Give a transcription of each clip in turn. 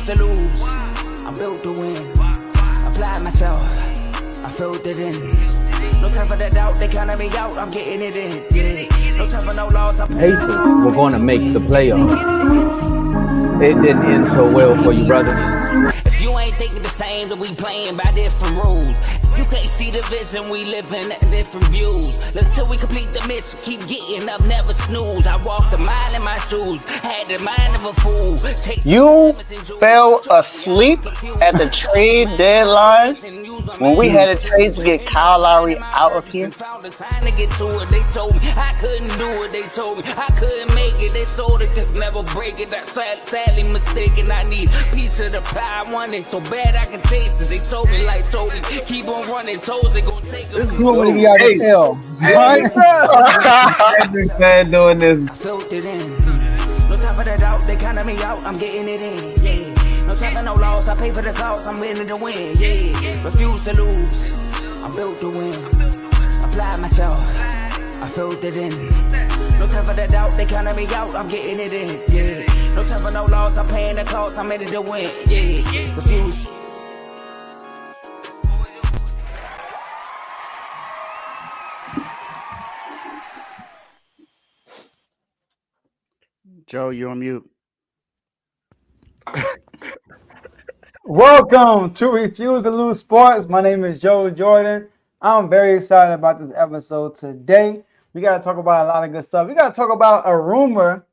refuse to lose. I'm built to win. Applied myself. I filled it in. No time for the doubt. They counted me out. I'm getting it in. Yeah. No time for no loss. Pacers were going to make the playoffs. It didn't end so well for you, brother. If you ain't thinking the same, then we playing by different rules. You can't see the vision, we living at different views. Until we complete the mission, keep getting up, never snooze. I walked a mile in my shoes, had the mind of a fool. You fell asleep at the trade deadline when we had a trade to get Kyle Lowry out of here. They told me I couldn't do it. They told me I couldn't make it. They sold it, could never break it. That's sadly mistaken. I need a piece of the pie. I want it so bad I can taste it. They told me, keep on running. Toes they gonna take this is what we got to tell. This man doing this. I filled it in. No time for the doubt. They counted me out. I'm getting it in. Yeah. No time for no loss. I pay for the cost. I'm winning to win. Yeah. Refuse to lose. I'm built to win. Apply myself. I filled it in. No time for the doubt. They counted me out. I'm getting it in. Yeah. No time for no loss. I'm paying the cost. I'm in it to win. Yeah. Refuse. Joe, you're on mute. Welcome to Refuse to Lose Sports. My name is Joe Jordan. I'm very excited about this episode today. We got to talk about a lot of good stuff. We got to talk about a rumor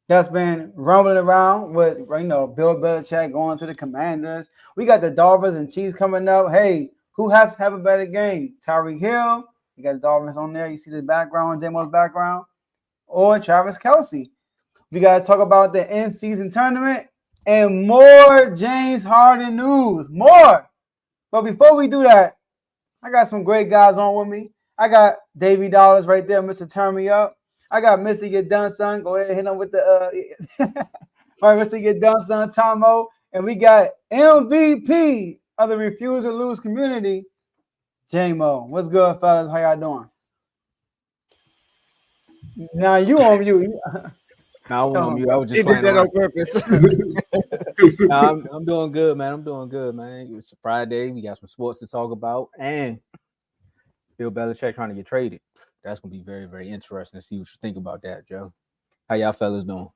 that's been rumbling around with, Bill Belichick going to the Commanders. We got the Dolphins and Chiefs coming up. Hey, who has to have a better game? Tyreek Hill. You got the Dolphins on there. You see the background, J-Mo's background. Or Travis Kelce. We got to talk about the in-season tournament and more James Harden news. More. But before we do that, I got some great guys on with me. I got Davey Dollars right there, Mr. Turn Me Up. I got Mr. Get Done Son. Go ahead and hit him with the all right, Mr. Get Done Son, Tomo. And we got MVP of the Refuse to Lose community, J-Mo. What's good, fellas? How y'all doing? Now you on mute. I wasn't on mute. I was just playing that on purpose. I'm doing good, man. It's Friday. We got some sports to talk about, and Bill Belichick trying to get traded. That's gonna be very, very interesting to see what you think about that, Joe. How y'all fellas doing?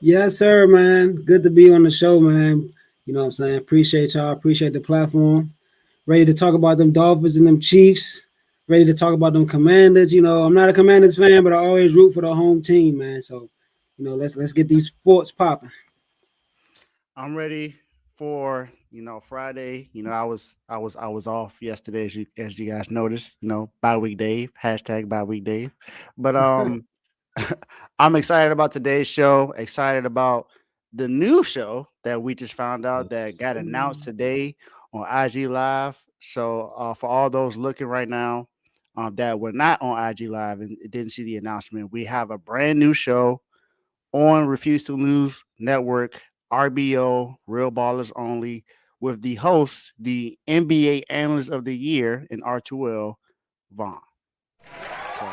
Yes, sir, man. Good to be on the show, man. You know what I'm saying? Appreciate y'all. Appreciate the platform. Ready to talk about them Dolphins and them Chiefs. Ready to talk about them Commanders. I'm not a Commanders fan, but I always root for the home team, man. So, let's get these sports popping. I'm ready for Friday. I was off yesterday, as you guys noticed. Bye week Dave, #bye week Dave. But I'm excited about today's show. Excited about the new show that we just found out that got announced today on IG Live. So for all those looking right now that were not on IG Live and didn't see the announcement, we have a brand new show on Refuse to Lose Network, RBO, Real Ballers Only, with the host, the NBA Analyst of the Year in R2L, Vaughn. So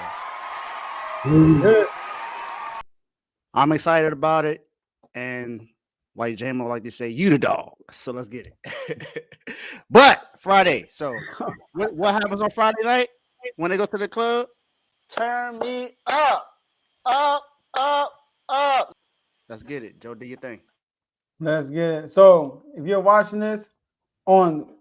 I'm excited about it. And like J-Mo like to say, you the dog. So let's get it. But Friday. So what happens on Friday night when they go to the club? Turn me up. Let's get it. Joe, do your thing. Let's get it. So if you're watching this on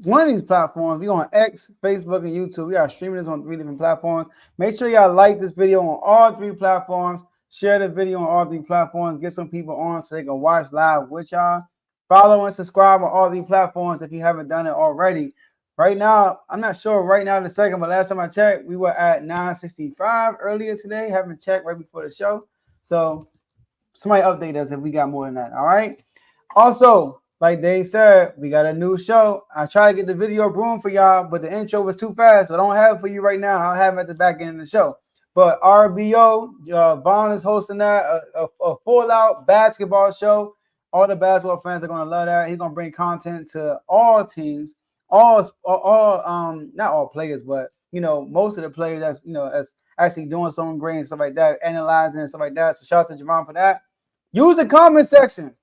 one of these platforms, we on X, Facebook, and YouTube. We are streaming this on 3 different platforms. Make sure y'all like this video on all 3 platforms. Share the video on all 3 platforms. Get some people on so they can watch live with y'all. Follow and subscribe on all 3 platforms if you haven't done it already. Right now, I'm not sure right now in a second, but last time I checked, we were at 965 earlier today. Haven't checked right before the show. So somebody update us if we got more than that. All right. Also, like Dave said, we got a new show. I try to get the video room for y'all, but the intro was too fast. So I don't have it for you right now. I'll have it at the back end of the show. But RBO, Vaughn is hosting that, a full-out basketball show. All the basketball fans are going to love that. He's going to bring content to all teams all not all players, but most of the players that's actually doing something great and stuff like that, analyzing and stuff like that. So shout out to Javon for that. Use the comment section.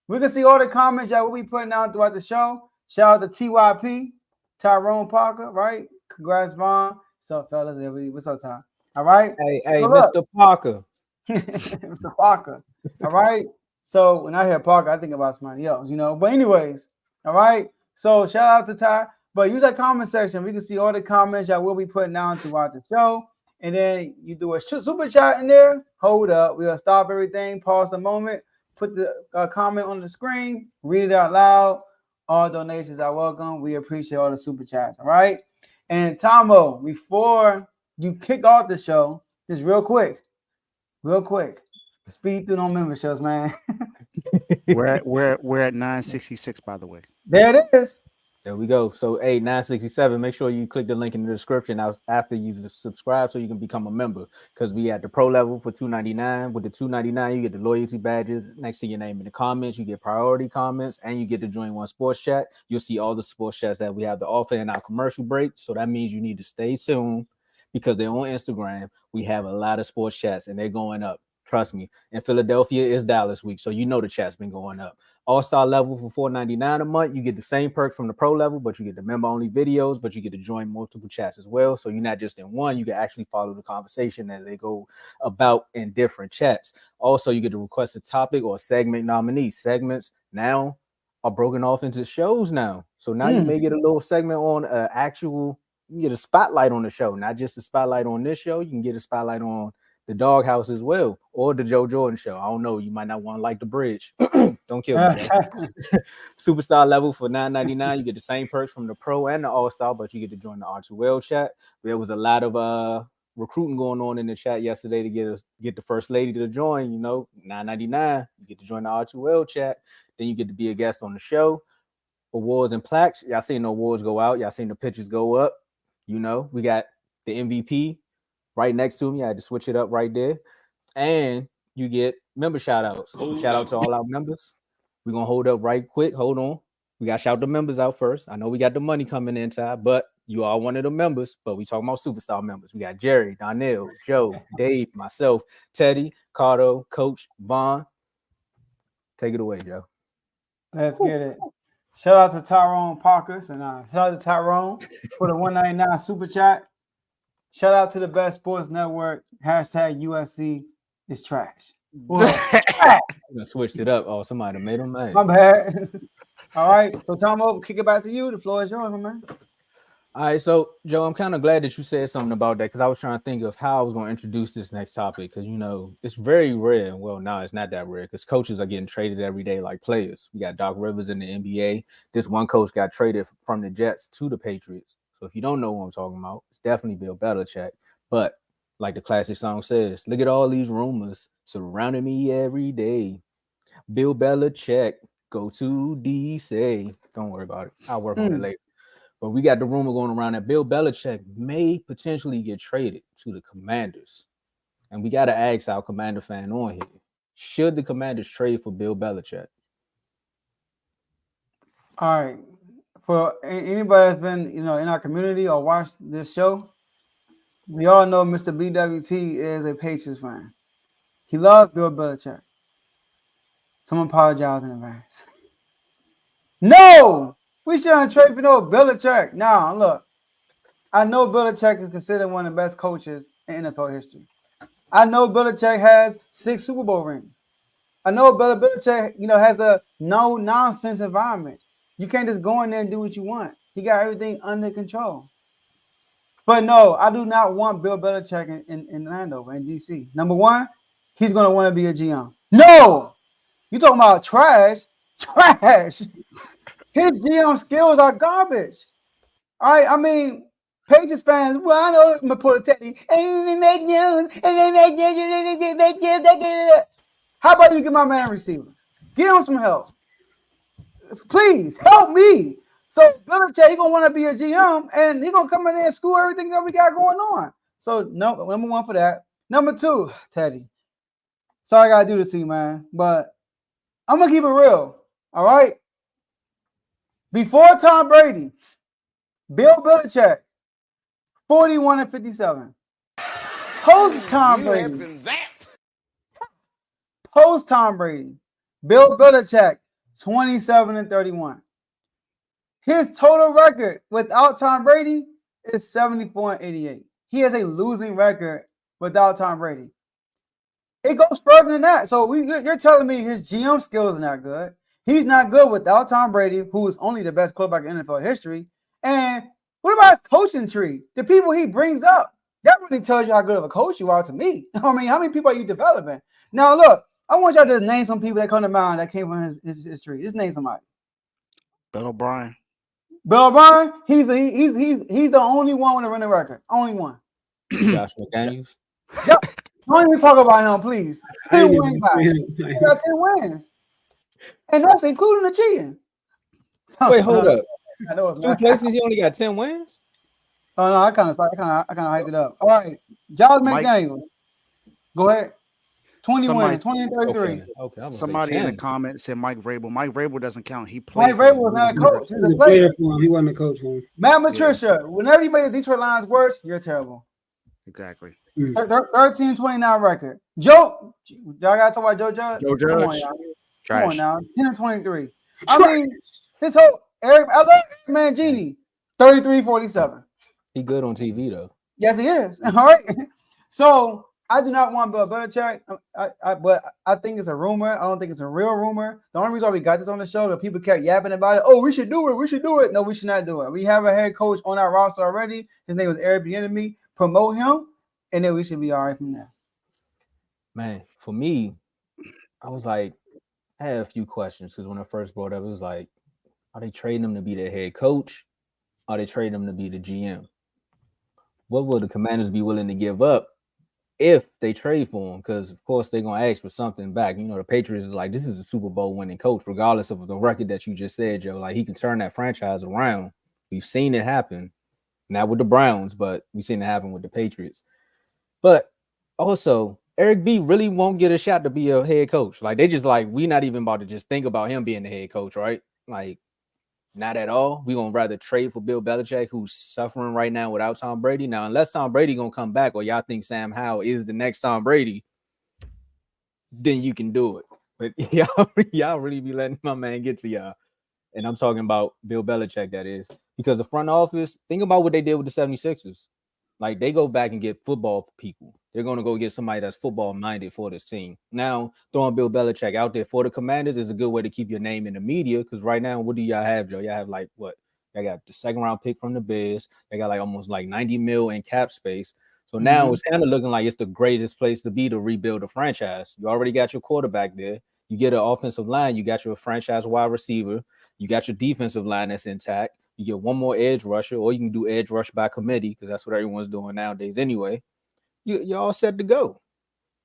We can see all the comments that we'll be putting out throughout the show. Shout out to TYP, Tyrone Parker, right? Congrats, Vaughn. What's up, fellas? What's up, Ty? All right. Hey, So Mr. Parker. Mr. Parker. All right. So when I hear Parker, I think about somebody else, But anyways, all right. So shout out to Ty. But use that comment section. We can see all the comments that we'll be putting down throughout the show. And then you do a super chat in there. Hold up. We'll stop everything. Pause the moment. Put the comment on the screen. Read it out loud. All donations are welcome. We appreciate all the super chats. All right. And Tomo, before you kick off the show, just real quick. Speed through no memberships, man. We're at 966, by the way. There it is. There we go. So, 967. Make sure you click the link in the description after you subscribe so you can become a member. Because we at the pro level for $2.99. With the $2.99, you get the loyalty badges next to your name in the comments. You get priority comments, and you get to join one sports chat. You'll see all the sports chats that we have to offer in our commercial break. So that means you need to stay tuned because they're on Instagram. We have a lot of sports chats, and they're going up. Trust me. In Philadelphia, it's Dallas week, so the chat's been going up. All-star level for $4.99 a month. You get the same perks from the pro level, but you get the member-only videos, but you get to join multiple chats as well. So you're not just in one. You can actually follow the conversation as they go about in different chats. Also, you get to request a topic or a segment nominee. Segments now are broken off into shows now. So now you may get a little segment on you get a spotlight on the show, not just a spotlight on this show. You can get a spotlight on the Doghouse as well, or the Joe Jordan show. I don't know. You might not want to like the bridge. Don't kill me. Superstar level for $9.99. You get the same perks from the pro and the all-star, but you get to join the R2L chat. There was a lot of recruiting going on in the chat yesterday to get the first lady to join. $9.99. You get to join the R2L chat. Then you get to be a guest on the show. Awards and plaques. Y'all seen the awards go out. Y'all seen the pictures go up. We got the MVP right next to me. I had to switch it up right there. And you get member shout outs. Shout out to all our members. We're going to hold up right quick. Hold on. We got to shout the members out first. I know we got the money coming in, Ty, but you are one of the members. But we talking about superstar members. We got Jerry, Donnell, Joe, Dave, myself, Teddy, Cardo, Coach, Vaughn. Take it away, Joe. Let's get it. Shout out to Tyrone Parkers. And shout out to Tyrone for the $1.99 super chat. Shout out to the best sports network. Hashtag USC is trash. I switched it up. Oh, somebody made them mad. My bad. All right. So, Tomo, kick it back to you. The floor is yours, my man. All right. So, Joe, I'm kind of glad that you said something about that because I was trying to think of how I was going to introduce this next topic because, it's very rare. Well, no, it's not that rare because coaches are getting traded every day like players. We got Doc Rivers in the NBA. This one coach got traded from the Jets to the Patriots. So if you don't know what I'm talking about, it's definitely Bill Belichick. But like the classic song says, look at all these rumors surrounding me every day. Bill Belichick, go to DC. Don't worry about it. I'll work on it later. But we got the rumor going around that Bill Belichick may potentially get traded to the Commanders. And we got to ask our Commander fan on here. Should the Commanders trade for Bill Belichick? All right. For anybody that's been, in our community or watched this show, we all know Mr. BWT is a Patriots fan. He loves Bill Belichick. Someone apologize in advance. No! We shouldn't trade for no Belichick. Now, look. I know Belichick is considered one of the best coaches in NFL history. I know Belichick has 6 Super Bowl rings. I know Belichick, has a no-nonsense environment. You can't just go in there and do what you want. He got everything under control. But no, I do not want Bill Belichick in Orlando, in DC. Number one, he's going to want to be a GM. No! You talking about trash? Trash! His GM skills are garbage. All right, I mean, Patriots fans, well, I know I'm going to put a Teddy. How about you get my man a receiver? Get him some help. Please help me. So Belichick, he's gonna want to be a GM, and he's gonna come in there and screw everything that we got going on. So no, number one for that. Number two, Teddy. Sorry, I gotta do this to you, man, but I'm gonna keep it real. All right. Before Tom Brady, Bill Belichick, 41-57. Post Tom Brady. Post Tom Brady. Bill Belichick, 27-31. His total record without Tom Brady is 74-88. He has a losing record without Tom Brady. It goes further than that. So you're telling me his GM skills are not good. He's not good without Tom Brady, who is only the best quarterback in NFL history. And what about his coaching tree? The people he brings up, that really tells you how good of a coach you are to me. I mean, how many people are you developing? Now, look, I want y'all to name some people that come to mind that came from his tree. Just name somebody. Bill O'Brien. Bill O'Brien, he's the only one with a winning record. Only one. Josh McDaniels. Yep. Don't even talk about him, please. I 10 ain't wins. even He got 10 wins. And that's including the cheating. Wait, hold up. I know it's 2 not. places he only got 10 wins? Oh no, I kind of hyped it up. All right. Josh McDaniel. Go ahead. 20 wins, 20 and 33. Okay. Somebody in the comments said Mike Vrabel. Mike Vrabel doesn't count. He played. Mike Vrabel was not a coach. He was a player for him. He wasn't a coach for him. Matt Patricia, whenever you make the Detroit Lions worse, you're terrible. Exactly. 13-29 record. Joe, y'all got to talk about Joe Judge? Joe Judge. Come on, y'all. Trash. Come on now. 10 and 23. I mean, his whole I love Eric Mangini. 33-47. He good on TV though. Yes, he is. All right. So I do not want Bill Belichick, but I think it's a rumor. I don't think it's a real rumor. The only reason why we got this on the show that people kept yapping about it. Oh, we should do it. We should do it. No, we should not do it. We have a head coach on our roster already. His name is Eric Bieniemy. Promote him, and then we should be all right from there. Man, for me, I was like, I had a few questions because when I first brought up, it was like, are they trading him to be their head coach? Are they trading him to be the GM? What will the Commanders be willing to give up if they trade for him? Because, of course, they're going to ask for something back. You know, the Patriots is like, this is a Super Bowl winning coach, regardless of the record that you just said, Joe. Like, he can turn that franchise around. We've seen it happen. Not with the Browns, but we've seen it happen with the Patriots. But also, Eric B really won't get a shot to be a head coach. Like, they just like, we're not even about to just think about him being the head coach, right? Like, not at all. We're going to rather trade for Bill Belichick, who's suffering right now without Tom Brady. Now, unless Tom Brady going to come back or y'all think Sam Howell is the next Tom Brady, then you can do it. But y'all really be letting my man get to y'all. And I'm talking about Bill Belichick, that is. Because the front office, think about what they did with the 76ers. Like, they go back and get football people. They're going to go get somebody that's football-minded for this team. Now, throwing Bill Belichick out there for the Commanders is a good way to keep your name in the media because right now, what do y'all have, Joe? Y'all have, like, what? Y'all got the second-round pick from the Bears. They got, like, almost, like, $90 million in cap space. So now it's kind of looking like it's the greatest place to be to rebuild a franchise. You already got your quarterback there. You get an offensive line. You got your franchise wide receiver. You got your defensive line that's intact. You get one more edge rusher, or you can do edge rush by committee because that's what everyone's doing nowadays anyway. You're all set to go.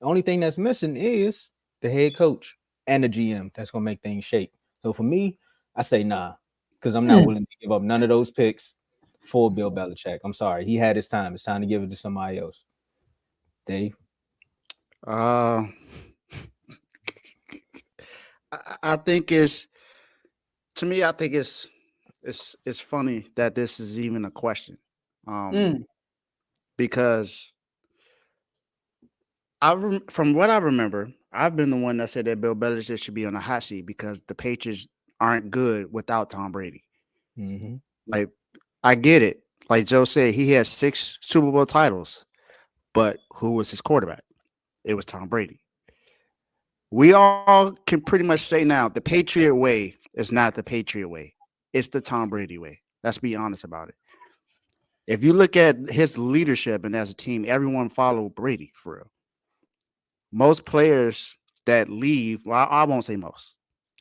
The only thing that's missing is the head coach and the GM. That's going to make things shake. So for me, I say nah because I'm not willing to give up none of those picks for Bill Belichick. I'm sorry. He had his time. It's time to give it to somebody else. Dave? I think it's funny that this is even a question, because from what I remember, I've been the one that said that Bill Belichick should be on the hot seat because the Patriots aren't good without Tom Brady. Mm-hmm. Like, I get it. Like Joe said, he has 6 Super Bowl titles, but who was his quarterback? It was Tom Brady. We all can pretty much say now the Patriot way is not the Patriot way. It's the Tom Brady way. Let's be honest about it. If you look at his leadership and as a team, everyone followed Brady for real. Most players that leave, well, I won't say most.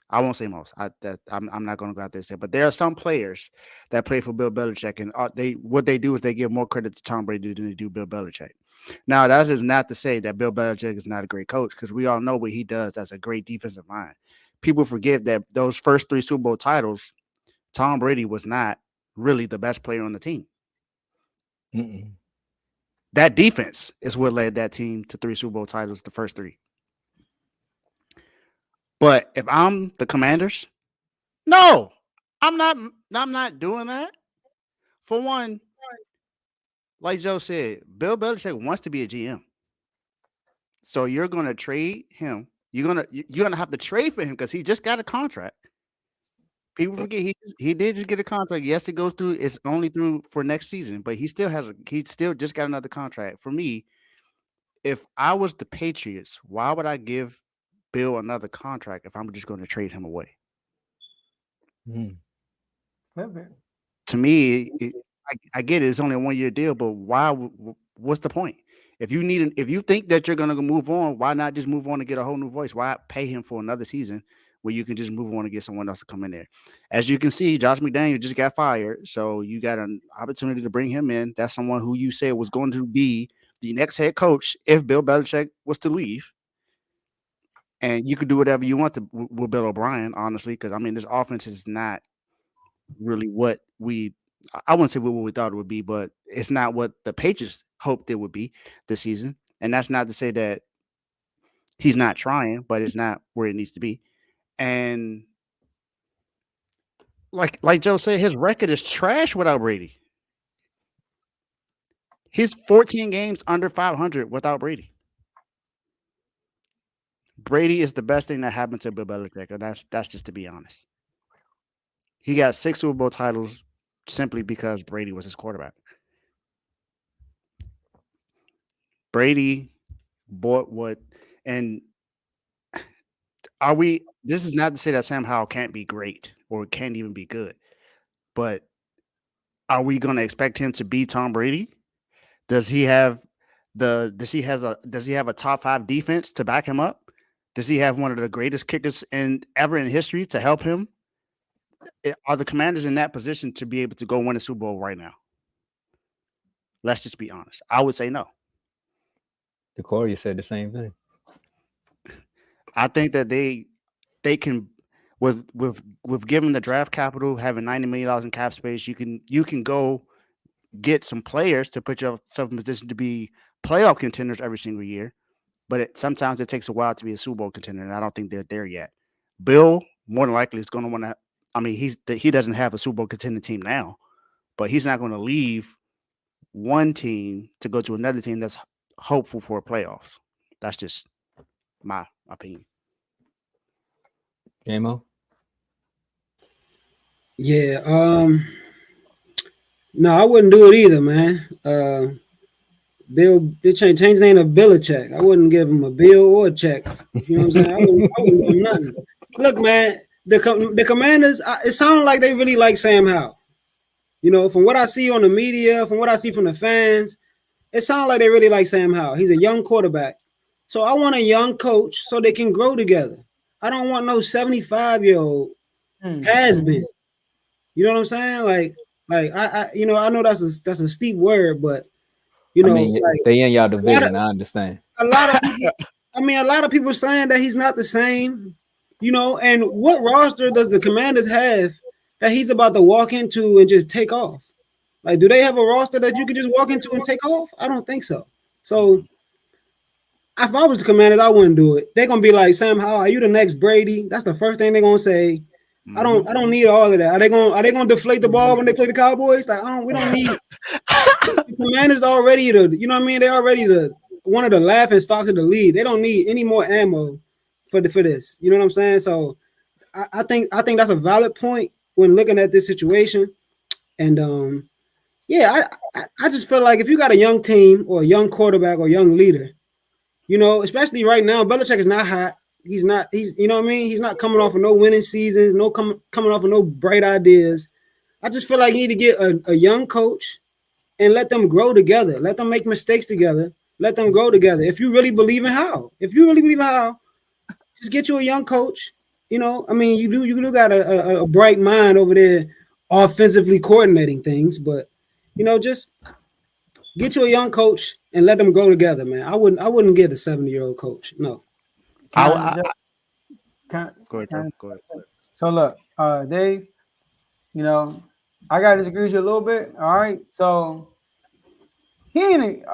I'm not going to go out there and say, but there are some players that play for Bill Belichick, and what they do is they give more credit to Tom Brady than they do Bill Belichick. Now, that is not to say that Bill Belichick is not a great coach, because we all know what he does as a great defensive mind. People forget that those first 3 Super Bowl titles, Tom Brady was not really the best player on the team. Mm-mm. That defense is what led that team to 3 Super Bowl titles, the first 3. But if I'm the Commanders, no, I'm not doing that. for one, like Joe said, Bill Belichick wants to be a GM. So you're gonna trade him. You're gonna have to trade for him because he just got a contract. People forget he did just get a contract. Yes, it goes through. It's only through for next season, but he still just got another contract. For me, if I was the Patriots, why would I give Bill another contract if I'm just going to trade him away? To me, I get it. It's only a 1 year deal, but why? What's the point? If you think that you're going to move on, why not just move on and get a whole new voice? Why pay him for another season where you can just move on and get someone else to come in there? As you can see, Josh McDaniel just got fired, so you got an opportunity to bring him in. That's someone who you said was going to be the next head coach if Bill Belichick was to leave. And you could do whatever you want with Bill O'Brien, honestly, because I mean, this offense is not really what I wouldn't say what we thought it would be, but it's not what the Patriots hoped it would be this season. And that's not to say that he's not trying, but it's not where it needs to be. And like Joe said, his record is trash without Brady. He's 14 games under 500 without Brady. Brady is the best thing that happened to Bill Belichick, and that's just to be honest. He got 6 Super Bowl titles simply because Brady was his quarterback. Brady bought what, and this is not to say that Sam Howell can't be great or can't even be good, but are we going to expect him to be Tom Brady? Does he have a top 5 defense to back him up? Does he have one of the greatest kickers ever in history to help him? Are the Commanders in that position to be able to go win a Super Bowl right now? Let's just be honest. I would say no. Decoria said the same thing. I think that they can with giving the draft capital, having $90 million in cap space, you can go get some players to put yourself in position to be playoff contenders every single year. But sometimes it takes a while to be a Super Bowl contender, and I don't think they're there yet. Bill, more than likely, is going to want to. I mean, he doesn't have a Super Bowl contending team now, but he's not going to leave one team to go to another team that's hopeful for playoffs. That's just my opinion. J-Mo? Yeah. No, I wouldn't do it either, man. Bill, they change the name to Belichick. I wouldn't give him a bill or a check. You know what I'm saying? I wouldn't give him nothing. Look, man, the Commanders, it sounds like they really like Sam Howell. You know, from what I see on the media, from what I see from the fans, it sounds like they really like Sam Howell. He's a young quarterback. So I want a young coach so they can grow together. I don't want no 75-year-old has-been. You know what I'm saying? Like I know that's a steep word, but you know, they in y'all division. I understand. A lot of people saying that he's not the same. You know, and what roster does the Commanders have that he's about to walk into and just take off? Like, do they have a roster that you could just walk into and take off? I don't think so. So, if I was the Commanders, I wouldn't do it. They're gonna be like, Sam Howell, are you the next Brady? That's the first thing they're gonna say. Mm-hmm. I don't need all of that. Are they gonna deflate the ball when they play the Cowboys? Like, we don't need the Commanders already you know what I mean? They're already one of the laughing stocks of the league. They don't need any more ammo for this. You know what I'm saying? So I think that's a valid point when looking at this situation. And yeah, I just feel like if you got a young team or a young quarterback or young leader, you know, especially right now, Belichick is not hot. He's you know what I mean? He's not coming off of no winning seasons, coming off of no bright ideas. I just feel like you need to get a young coach and let them grow together. Let them make mistakes together. Let them grow together. If you really believe in Howell, just get you a young coach. You know, I mean, you do got a bright mind over there offensively coordinating things, but you know, just get you a young coach and let them go together, man. I wouldn't get a 70-year-old coach. No. Go ahead. So look, Dave, you know, I gotta disagree with you a little bit. All right. So I think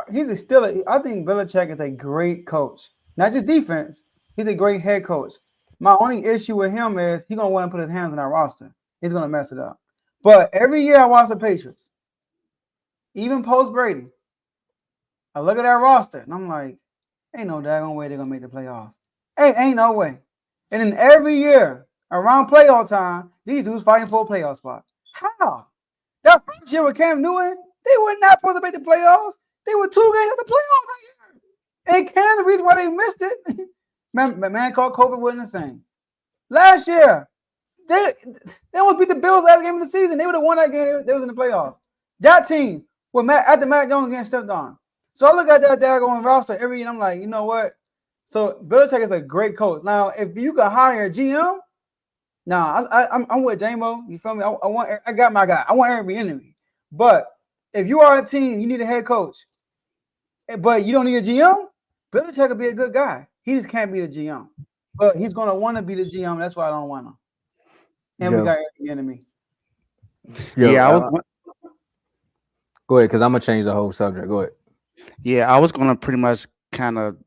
Belichick is a great coach. Not just defense, he's a great head coach. My only issue with him is he's gonna want to put his hands on our roster. He's gonna mess it up. But every year I watch the Patriots. even post Brady, I look at that roster and I'm like, ain't no daggone way they're gonna make the playoffs. Ain't no way. And then every year around playoff time, these dudes fighting for a playoff spot. How? That first year with Cam Newton, they were not supposed to make the playoffs. They were 2 games of the playoffs that year. And Cam, the reason why they missed it, man called COVID wasn't the same. Last year, they almost beat the Bills last game of the season. They would have won that game. They was in the playoffs. That team, after Matt Jones getting stepped on. So I look at that daggone roster every year and I'm like, you know what? So Belichick is a great coach. Now, if you could hire a GM, I'm with J-Mo. You feel me? I got my guy. I want Aaron Bieniemy. But if you are a team, you need a head coach. But you don't need a GM, Belichick could be a good guy. He just can't be the GM. But he's gonna want to be the GM. That's why I don't want him. And Joe. we got Aaron Bieniemy. Go ahead, because I'm gonna change the whole subject. Go ahead. Yeah, I was gonna pretty much kind of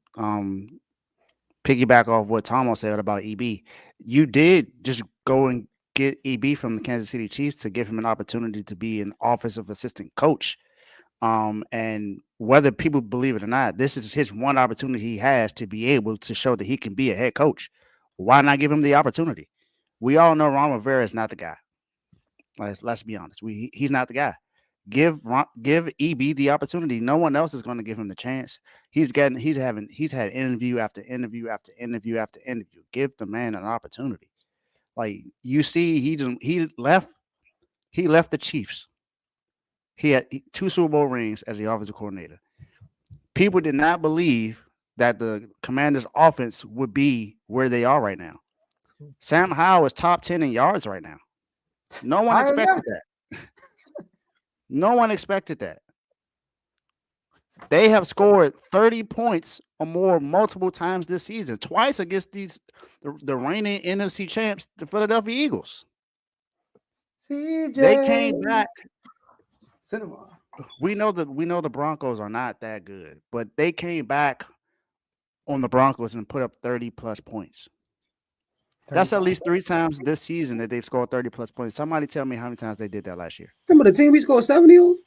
piggyback off what Tomo said about EB. You did just go and get EB from the Kansas City Chiefs to give him an opportunity to be an offensive assistant coach. And whether people believe it or not, this is his one opportunity he has to be able to show that he can be a head coach. Why not give him the opportunity? We all know Ron Rivera is not the guy. Let's be honest. He's not the guy. Give EB the opportunity. No one else is going to give him the chance. He's had interview after interview after interview after interview. Give the man an opportunity. Like you see, he left the Chiefs. He had 2 Super Bowl rings as the offensive coordinator. People did not believe that the Commanders' offense would be where they are right now. Sam Howell is top 10 in yards right now. No one expected that. No one expected that. They have scored 30 points or more multiple times this season, twice against the reigning NFC champs, the Philadelphia Eagles. CJ. They came back. Cinema. We know the Broncos are not that good, but they came back on the Broncos and put up 30 plus points. That's at least 3 times this season that they've scored 30 plus points. Somebody tell me how many times they did that last year. Some of the team we scored 70 on.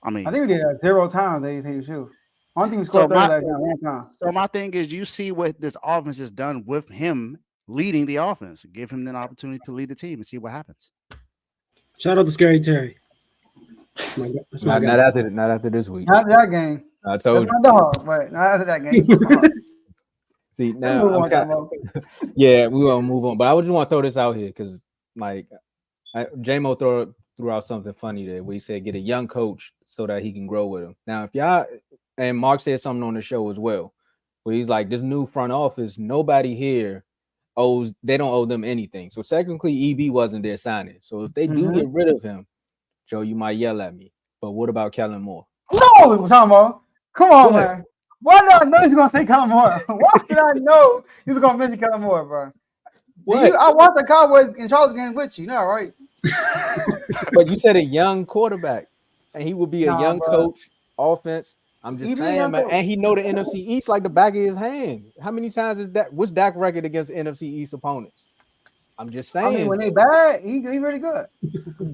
I mean, I think we did that 0 times. They take your shoes. I don't think we scored 30 last time. One time. So my thing is, you see what this offense has done with him leading the offense. Give him an opportunity to lead the team and see what happens. Shout out to Scary Terry. That's my guy. Not after this week. Not that game. I told That's my dog, but not after that game. See, now yeah, we want to move on. But I just want to throw this out here because, like, J-Mo threw out something funny there where he said get a young coach so that he can grow with him. Now, if y'all, and Mark said something on the show as well, where he's like, this new front office, nobody here they don't owe them anything. So technically, EB wasn't their signing. So if they do get rid of him, Joe, you might yell at me. But what about Kellen Moore? No, Tomo. Come on, man. Why did I know he's gonna say Kellen Moore? Why did I know he was gonna mention Kellen Moore, bro? I watched the Cowboys in Charles game with you, right? But you said a young quarterback, and he would be a young coach, offense. I'm just saying, man. And he know the NFC East like the back of his hand. How many times is that? What's Dak record against NFC East opponents? I'm just saying. I mean, when they bad, he really good.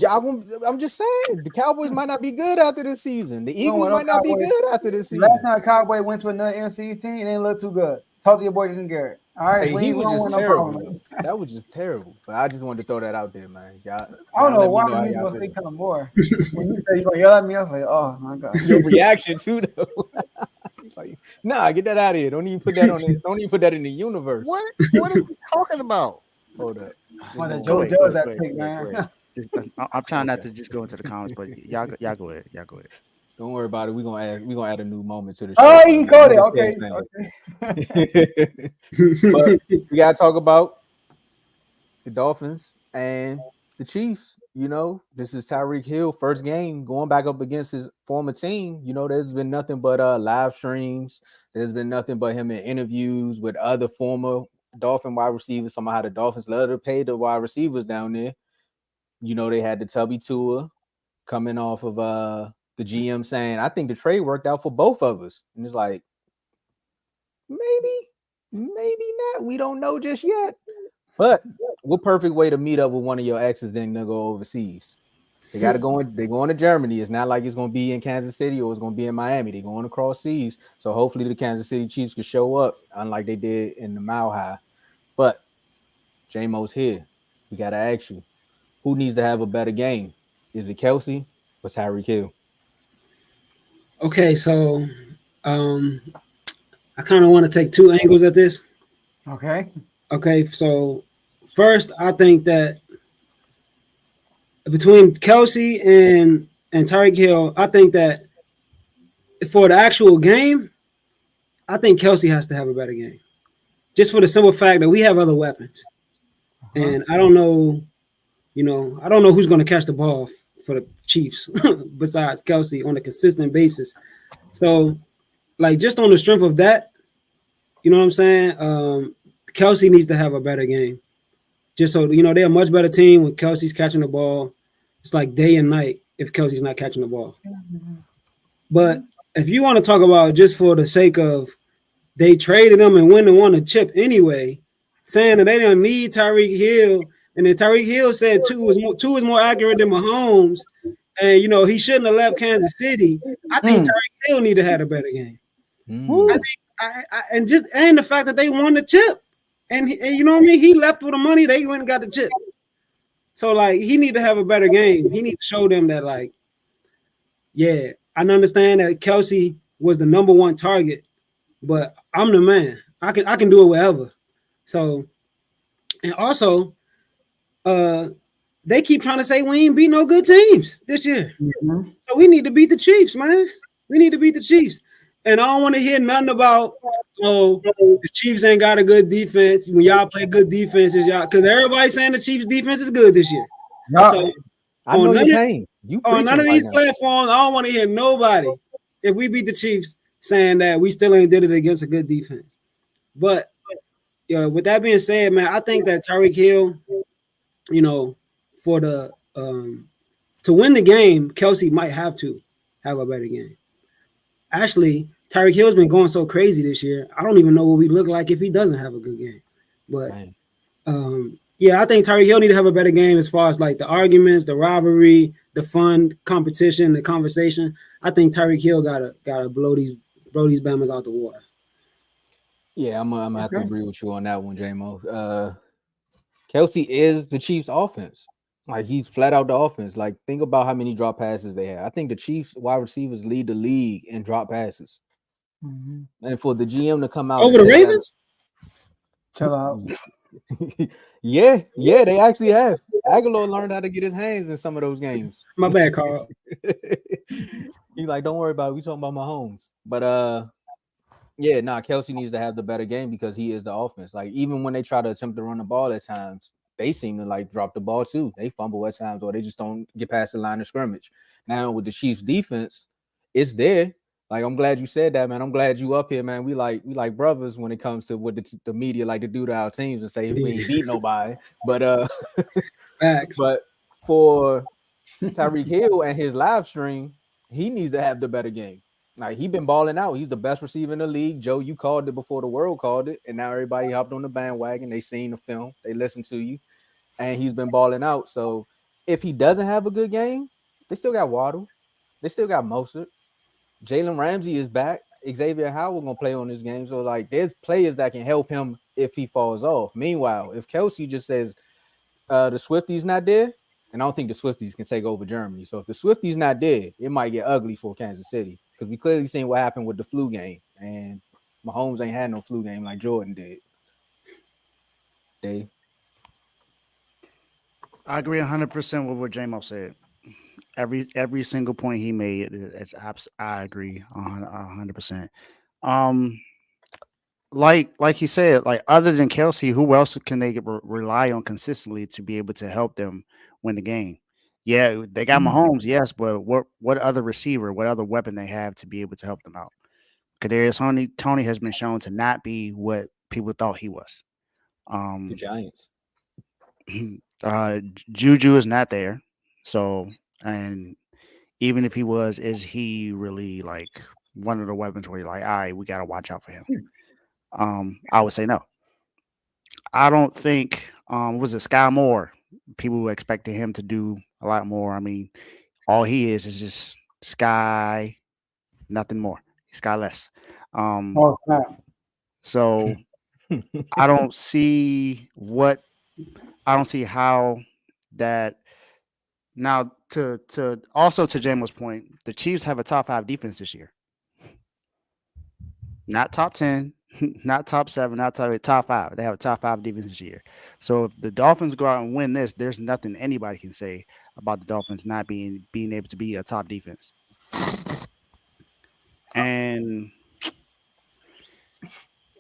I'm just saying the Cowboys might not be good after this season. The Eagles might not be good after this season. Last time Cowboys went to another NFC East team, it didn't look too good. Talk to your boy Jason Garrett. All right, he was just terrible. That was just terrible. But I just wanted to throw that out there, man. I don't know why he's gonna say Kellen Moore. When you say you're gonna yell at me, I was like, oh my god. Your reaction too, though. Like, nah, get that out of here. Don't even put that on it. Don't even put that in the universe. What is he talking about? Hold up. I'm trying not to just go into the comments, but y'all go ahead. Don't worry about it. We're gonna add a new moment to the show. Oh, you got it. Okay. But we gotta talk about the Dolphins and the Chiefs. You know, this is Tyreek Hill, first game going back up against his former team. You know, there's been nothing but live streams. There's been nothing but him in interviews with other former Dolphin wide receivers. Somehow the Dolphins love to pay the wide receivers down there. You know, they had the Tubby tour coming off of the GM saying, I think the trade worked out for both of us. And it's like, maybe not. We don't know just yet. But what perfect way to meet up with one of your exes than to go overseas? They got to go in. They going to Germany. It's not like it's going to be in Kansas City or it's going to be in Miami. They're going across seas. So hopefully the Kansas City Chiefs can show up, unlike they did in the Mile High. But J-Mo's here. We got to ask you, who needs to have a better game? Is it Kelce or Tyreek Hill? Okay, so I kind of want to take two angles at this. Okay. Okay, so first, I think that between Kelce and Tyreek Hill, I think that for the actual game, I think Kelce has to have a better game. Just for the simple fact that we have other weapons. And I don't know, I don't know who's going to catch the ball for the Chiefs besides Kelce on a consistent basis. So, like, just on the strength of that, you know what I'm saying? Kelce needs to have a better game. Just so, they're a much better team when Kelce's catching the ball. It's like day and night if Kelce's not catching the ball. But if you want to talk about just for the sake of they traded him and won a chip anyway, saying that they didn't need Tyreek Hill, and then Tyreek Hill said two was more accurate than Mahomes, and he shouldn't have left Kansas City. I think Tyreek Hill need to have a better game. I think, and the fact that they won the chip, and you know what I mean, he left with the money, they went and got the chip. So like he need to have a better game. He need to show them that like, yeah, I understand that Kelce was the number one target, but I'm the man. I can do it wherever. So, and also, they keep trying to say we ain't beat no good teams this year. So we need to beat the Chiefs, man. We need to beat the Chiefs. And I don't want to hear nothing about the Chiefs ain't got a good defense. When y'all play good defenses, y'all, because everybody's saying the Chiefs defense is good this year. So I know your pain. On none of these platforms, I don't want to hear nobody if we beat the Chiefs saying that we still ain't did it against a good defense. But with that being said, man, I think that Tyreek Hill, for the to win the game, Kelce might have to have a better game. Actually, Tyreek Hill's been going so crazy this year. I don't even know what we look like if he doesn't have a good game. But I think Tyreek Hill need to have a better game as far as like the arguments, the rivalry, the fun competition, the conversation. I think Tyreek Hill gotta blow these Bammers out the water. Yeah, I'm gonna have to agree with you on that one, J-Mo. Kelce is the Chiefs' offense. Like he's flat out the offense. Like think about how many drop passes they have. I think the Chiefs wide receivers lead the league in drop passes. And for the GM to come out over the Ravens, chill out. yeah, they actually have. Aguilar learned how to get his hands in some of those games. My bad, Carl. He's like, don't worry about it. We talking about Mahomes. But Kelce needs to have the better game because he is the offense. Like even when they try to attempt to run the ball at times, they seem to like drop the ball too. They fumble at times or they just don't get past the line of scrimmage. Now with the Chiefs defense, it's there. Like I'm glad you said that, man. I'm glad you up here, man. We like brothers when it comes to what the media like to do to our teams and say we ain't beat nobody. But facts. But for Tyreek Hill and his live stream, he needs to have the better game. Like he been balling out. He's the best receiver in the league. Joe, you called it before the world called it, and now everybody hopped on the bandwagon. They seen the film, they listened to you, and he's been balling out. So if he doesn't have a good game, they still got Waddle, they still got Mostert. Jalen Ramsey is back. Xavier Howard gonna play on this game. So like, there's players that can help him if he falls off. Meanwhile, if Kelce just says the Swifties not there, and I don't think the Swifties can take over Germany. So if the Swifties not there, it might get ugly for Kansas City. Because we clearly seen what happened with the flu game. And Mahomes ain't had no flu game like Jordan did. Dave? I agree 100% with what J-Mo said. Every single point he made, I agree 100%. Like he said, like other than Kelce, who else can they rely on consistently to be able to help them win the game? Yeah, they got Mahomes, yes, but what other receiver, what other weapon they have to be able to help them out? Kadarius Tourney has been shown to not be what people thought he was. The Giants. Juju is not there, so and even if he was, is he really like one of the weapons where you're like, all right, we got to watch out for him? I would say no. I don't think was it Sky Moore? People were expecting him to do a lot more. I mean, all he is just sky, nothing more. Sky less. Oh, snap. So I don't see how that now to also to Jamo's point, the Chiefs have a top 5 defense this year. Not top 10, not top 7, not top 8, top 5. They have a top 5 defense this year. So if the Dolphins go out and win this, there's nothing anybody can say about the Dolphins not being able to be a top defense. And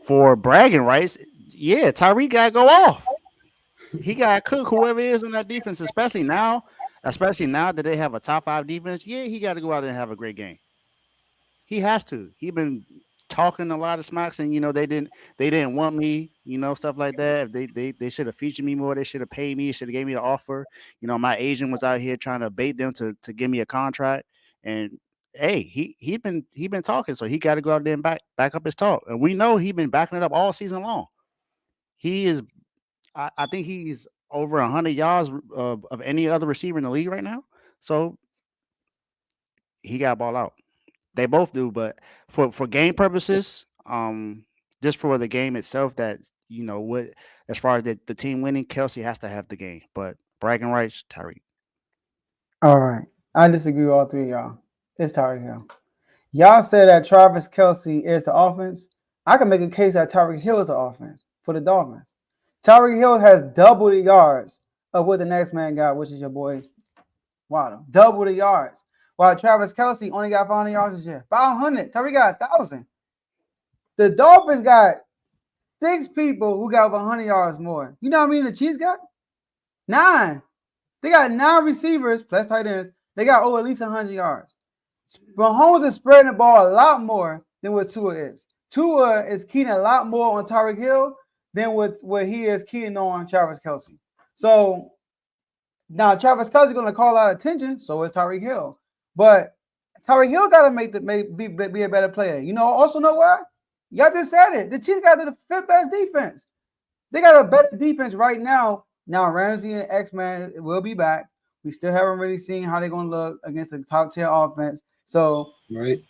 for bragging rights, yeah, Tyreek got to go off. He got to cook whoever is on that defense, especially now that they have a top 5 defense. Yeah, he got to go out there and have a great game. He has to. He been talking a lot of smacks, and they didn't want me, stuff like that. They should have featured me more. They should have paid me. Should have gave me the offer. My agent was out here trying to bait them to give me a contract. And hey, he been talking, so he got to go out there and back up his talk. And we know he been backing it up all season long. He is. I think he's over 100 yards of any other receiver in the league right now. So he got ball out. They both do, but for game purposes, just for the game itself, that what as far as the team winning, Kelce has to have the game. But bragging rights, Tyreek. All right. I disagree with all three of y'all. It's Tyreek Hill. Y'all said that Travis Kelce is the offense. I can make a case that Tyreek Hill is the offense for the Dolphins. Tyreek Hill has double the yards of what the next man got, which is your boy Waddle. Double the yards. While Travis Kelce only got 500 yards this year. 500. Tyreek got 1,000. The Dolphins got 6 people who got 100 yards more. You know how many the Chiefs got? 9. They got 9 receivers plus tight ends. They got over at least 100 yards. Mahomes is spreading the ball a lot more than what Tua is. Tua is keying a lot more on Tyreek Hill than what he is keying on Travis Kelce. So now Travis Kelce is going to call a lot of attention. So is Tyreek Hill. But Tyreek Hill got to be a better player. Also know why? Y'all just said it. The Chiefs got the 5th best defense. They got a better defense right now. Now Ramsey and X-Man will be back. We still haven't really seen how they're going to look against a top-tier offense. So right.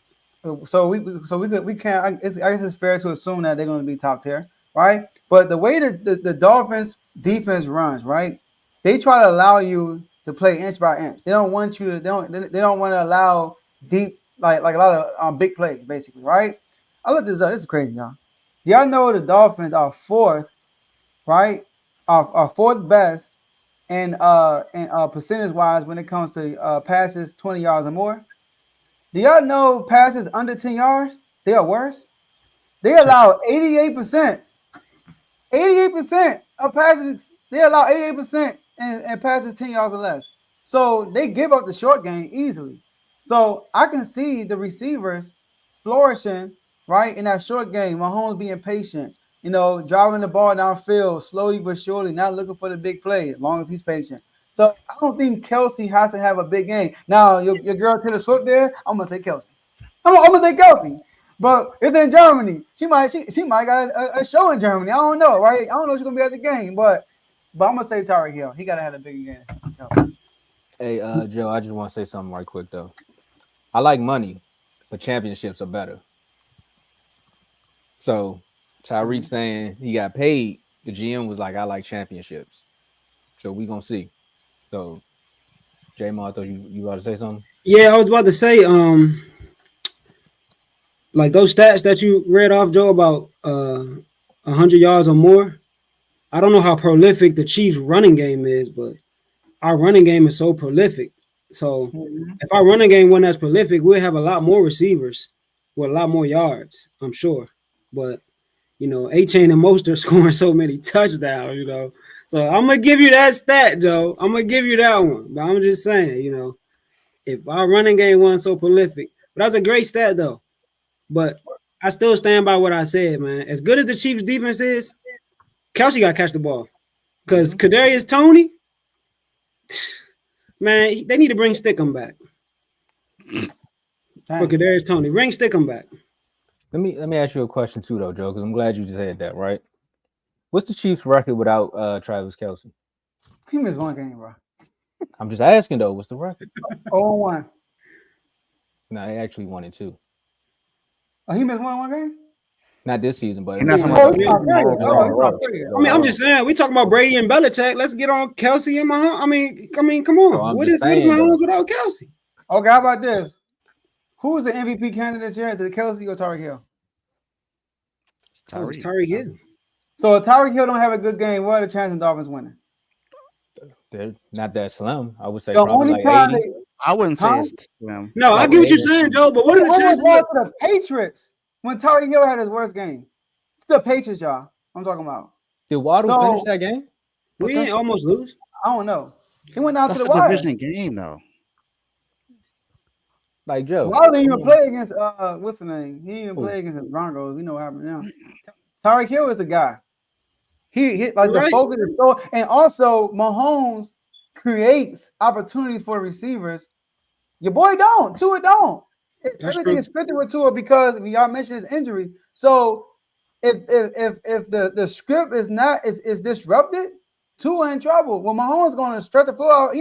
So we can't. I guess it's fair to assume that they're going to be top tier, right? But the way that the Dolphins defense runs, right? They try to allow you to play inch by inch. They don't want you to. They don't want to allow deep like a lot of big plays, basically, right? I looked this up. This is crazy, y'all. Y'all know the Dolphins are 4th, right? Are 4th best in percentage wise when it comes to passes 20 yards or more. Do y'all know passes under 10 yards? They are worse. They allow 88%. 88% of passes. They allow 88% and passes 10 yards or less. So they give up the short game easily. So I can see the receivers flourishing, right, in that short game. Mahomes being patient, driving the ball downfield slowly but surely, not looking for the big play as long as he's patient. So I don't think Kelce has to have a big game. Now, your girl Taylor Swift there, I'm going to say Kelce. I'm going to say Kelce. But it's in Germany. She might got a show in Germany. I don't know, right? I don't know if she's going to be at the game. But I'm going to say Tyreek Hill. He got to have a bigger game. Hey, Joe, I just want to say something right quick, though. I like money, but championships are better. So Tyreek saying he got paid, the GM was like, I like championships. So we going to see. So, J-Mo, I thought you about to say something? Yeah, I was about to say, like those stats that you read off, Joe, about 100 yards or more. I don't know how prolific the Chiefs' running game is, but our running game is so prolific. So if our running game wasn't as prolific, we'd have a lot more receivers with a lot more yards, I'm sure. But, A-Chain and Mostert scoring so many touchdowns, So I'm going to give you that stat, Joe. I'm going to give you that one. But I'm just saying, if our running game wasn't so prolific. But that's a great stat, though. But I still stand by what I said, man. As good as the Chiefs' defense is, Kelce got to catch the ball. Because Kadarius Toney, man, they need to bring Stickum back. For Kadarius Toney. Bring Stickum back. Let me ask you a question, too, though, Joe, because I'm glad you just said that, right? What's the Chiefs' record without Travis Kelce? He missed one game, bro. I'm just asking though, what's the record? 0-1. No, they actually won it too. Oh, he missed one game? Not this season, but And that's it what was I'm Oh, he's not saying. good. Oh, he's not good. I mean, I'm just saying, we talking about Brady and Belichick. Let's get on Kelce and Mahomes. I mean, come on. Bro, I'm What just is saying, Mahomes though. without Kelce? Okay, how about this? Who is the MVP candidate this year? Is it Kelce or Tyreek Hill? Oh, it's Tyreek Hill. So if Tyreek Hill don't have a good game, what are the chances of Dolphins winning? They're not that slim. I would say The probably only like time 80. I wouldn't say Huh? it's slim. No, I Like get what you're 80. saying, Joe. But what are the almost chances? lost to the Patriots when Tyreek Hill had his worst game. It's the Patriots, y'all. I'm talking about. Did Waddle So- finish that game? But We ain't that's- almost lose. I don't know. He went down to That's the a wire. division game, though. Like Joe. Why didn't even come on. play against what's the name? He didn't even Who? play against the Broncos. We know what happened now. Tyreek Hill is the guy. He hit like Right. the focus is so, and also Mahomes creates opportunities for receivers. Your boy don't. Tua don't. That's Everything true. is scripted with Tua because y'all mentioned his injury. So if the script is not is disrupted, Tua in trouble. When Mahomes going to stretch the floor out, he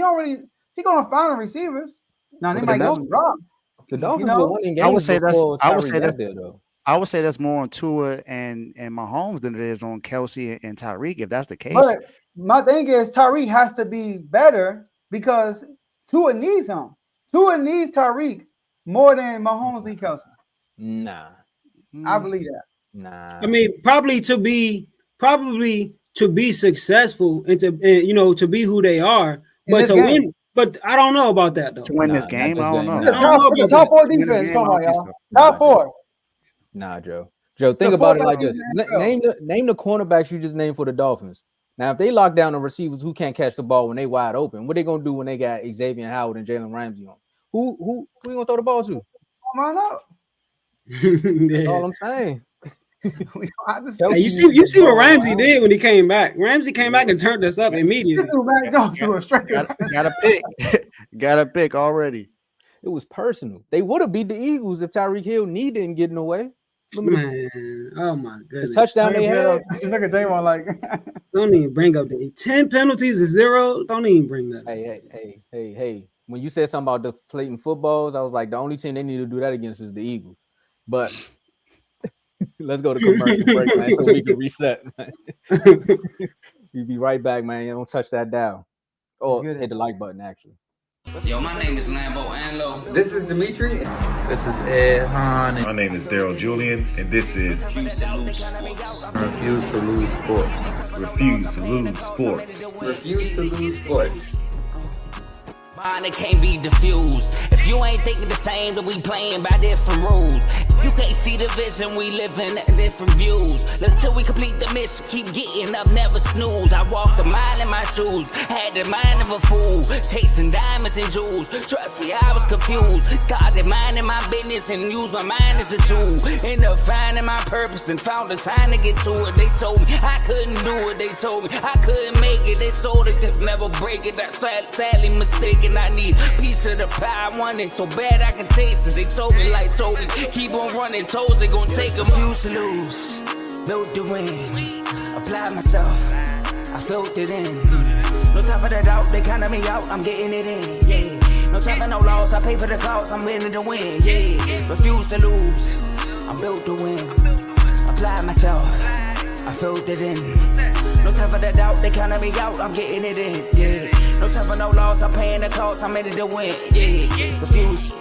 gonna find the receivers. Now they But might the get Dol- some drops. The Dolphins know, were winning games I would say that's- before I would Tyreek say got that's- there, though. I would say that's more on Tua and Mahomes than it is on Kelce and Tyreek, if that's the case. But my thing is Tyreek has to be better because Tua needs him. Tua needs Tyreek more than Mahomes needs Kelce. Nah. I believe that. Nah. I mean, probably to be successful and to be who they are, but this to game. win. But I don't know about that though. To win Nah, this not game, this I don't game, know. nah. I don't know It's a about top that. four To win the defense. game, Talking I about don't y'all. think Top Nah, four. Nah, Joe. Joe, think The about it fourth like best this. team in the NFL. Name the cornerbacks you just named for the Dolphins. Now, if they lock down the receivers who can't catch the ball when they wide open, what they gonna do when they got Xavier Howard and Jalen Ramsey on? Who you gonna throw the ball to? Come on up. That's Yeah. all I'm saying. We don't have to see. Hey, you see what Ramsey did when he came back. Ramsey came back and turned us up immediately. Mac Jones threw a straight. Got a pick. Got a pick already. It was personal. They would have beat the Eagles if Tyreek Hill knee didn't get in the way. Remember Man, oh my the goodness. touchdown they had? Look at Draymond like. Don't even bring up the 10 penalties to 0. Don't even bring that. Hey. When you said something about deflating footballs, I was like, the only team they need to do that against is the Eagles. But let's go to commercial break, man, so we can reset, man. We'll be right back, man. Don't touch that down. Or hit the like button, actually. Yo, my name is Lambo Anlo. This is Dimitri. This is Ed Hahn and My name is Daryl Julian, and this is Refuse to lose sports. Refuse to Lose Sports. Refuse to Lose Sports. Refuse to Lose Sports. Mine, it can't be diffused. If you ain't thinking the same, then we playing by different rules. You can't see the vision, we living at different views. Until we complete the mission, keep getting up, never snooze. I walked a mile in my shoes, had the mind of a fool, chasing diamonds and jewels. Trust me, I was confused. Started minding my business and used my mind as a tool. Ended up finding my purpose and found the time to get to it. They told me I couldn't do it. They told me I couldn't make it. They sold it, could never break it. That's sadly mistaken. I need a piece of the pie. I want it so bad I can taste it. They told me, keep on running toes. They gon' take them. Refuse to lose, built to win. Apply myself, I felt it in. No time for the doubt, they counted me out. I'm getting it in, yeah. No time for no loss, I pay for the cost. I'm winning to win, yeah. Refuse to lose, I'm built to win. Apply myself, I felt it in. No time for the doubt, they counted me out. I'm getting it in, yeah. No time for no loss, I'm paying the cost. I'm in it to win, yeah. Refuse.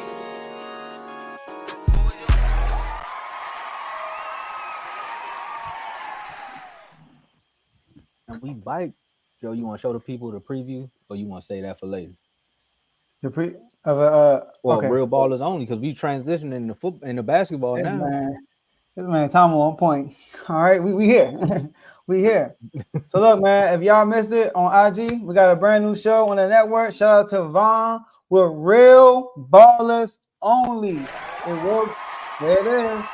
And we bike. Joe, you want to show the people the preview, or you want to say that for later? The pre Well, okay. real ballers only, because we transitioning in the basketball Hey, now. this man Tomo on point. All right, we here. We here. So look, man, if y'all missed it on IG, we got a brand new show on the network. Shout out to Vaughn with Real Ballers Only. It works. There it is.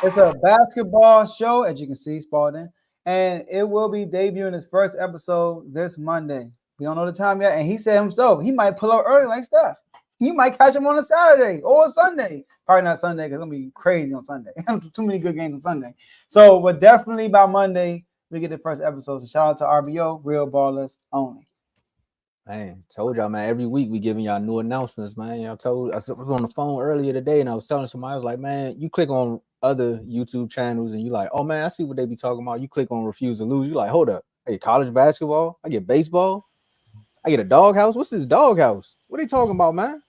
It's a basketball show, as you can see, Spalding, and it will be debuting its first episode this Monday. We don't know the time yet, and he said himself he might pull up early like Steph. He might catch him on a Saturday or a Sunday. Probably not Sunday because it's going to be crazy on Sunday. Too many good games on Sunday. So, but definitely by Monday, we get the first episode. So shout out to RBO, Real Ballers Only. Man, told y'all, man. Every week we giving y'all new announcements, man. I was on the phone earlier today, and I was telling somebody, I was like, man, you click on other YouTube channels, and you like, oh man, I see what they be talking about. You click on Refuse to Lose, you like, hold up, I get college basketball, I get baseball, I get a doghouse. What's this doghouse? What are they talking about, man?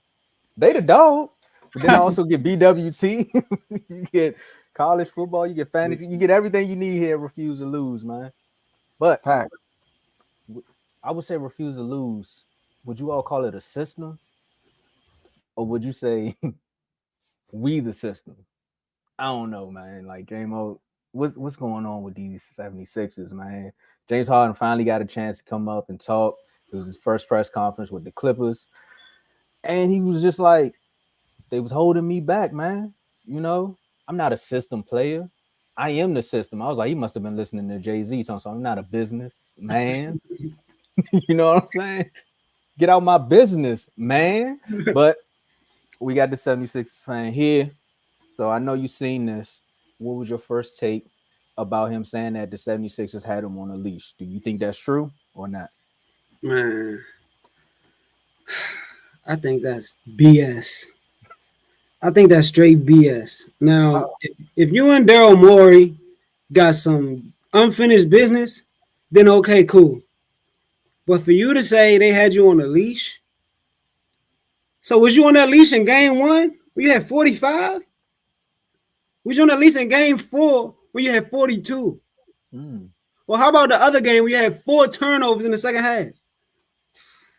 They the dog. But then I also get BWT. You get college football, you get fantasy, you get everything you need here. Refuse to Lose, man. But Pack. I would say Refuse to Lose. Would you all call it a system? Or would you say we the system? I don't know, man. Like, J-Mo, what's going on with these 76ers, man? James Harden finally got a chance to come up and talk. It was his first press conference with the Clippers. And he was just like, they was holding me back, man. You know, I'm not a system player. I am the system. I was like, he must have been listening to Jay-Z. So I'm not a business man. You know what I'm saying? Get out my business, man. But we got the 76ers fan here. So I know you've seen this. What was your first take about him saying that the 76ers had him on a leash? Do you think that's true or not? Man, I think that's BS. I think that's straight BS. Now, if you and Daryl Morey got some unfinished business, then okay, cool. But for you to say they had you on a leash, so was you on that leash in game 1 when you had 45? Was you on that leash in game 4 when you had 42? Well, how about the other game where you had 4 turnovers in the second half?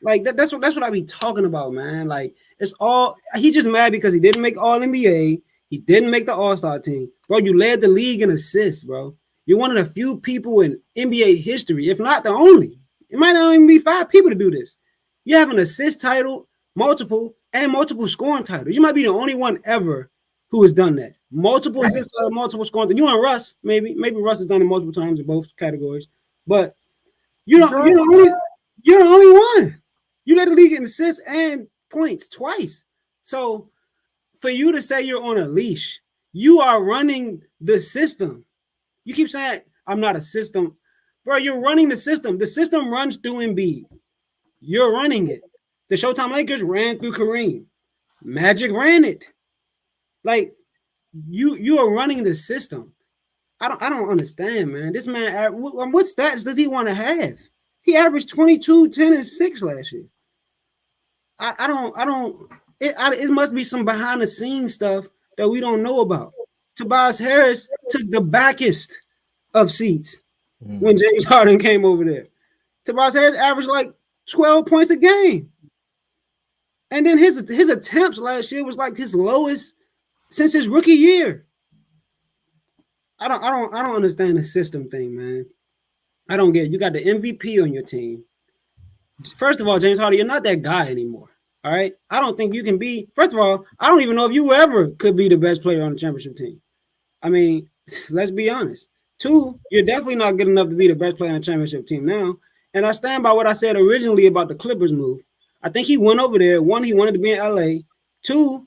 Like that's what I be talking about, man. Like, it's all, he's just mad because he didn't make All NBA, he didn't make the All-Star team. Bro, you led the league in assists, bro. You're one of the few people in NBA history, if not the only. It might not even be 5 people to do this. You have an assist title, multiple scoring titles. You might be the only one ever who has done that. Multiple assists, multiple scoring. You and Russ, maybe Russ has done it multiple times in both categories. But you're the only one. You led the league in assists and points twice. So for you to say you're on a leash, you are running the system. You keep saying, I'm not a system. Bro, you're running the system. The system runs through Embiid. You're running it. The Showtime Lakers ran through Kareem. Magic ran it. Like, you are running the system. I don't understand, man. This man, what stats does he want to have? He averaged 22, 10, and 6 last year. It must be some behind the scenes stuff that we don't know about. Tobias Harris took the backest of seats when James Harden came over there. Tobias Harris averaged like 12 points a game. And then his attempts last year was like his lowest since his rookie year. I don't understand the system thing, man. I don't get it. You got the MVP on your team. First of all, James Harden, you're not that guy anymore. All right. I don't think you can be. First of all, I don't even know if you ever could be the best player on the championship team. I mean, let's be honest. 2, you're definitely not good enough to be the best player on the championship team now. And I stand by what I said originally about the Clippers move. I think he went over there. 1, he wanted to be in LA. 2,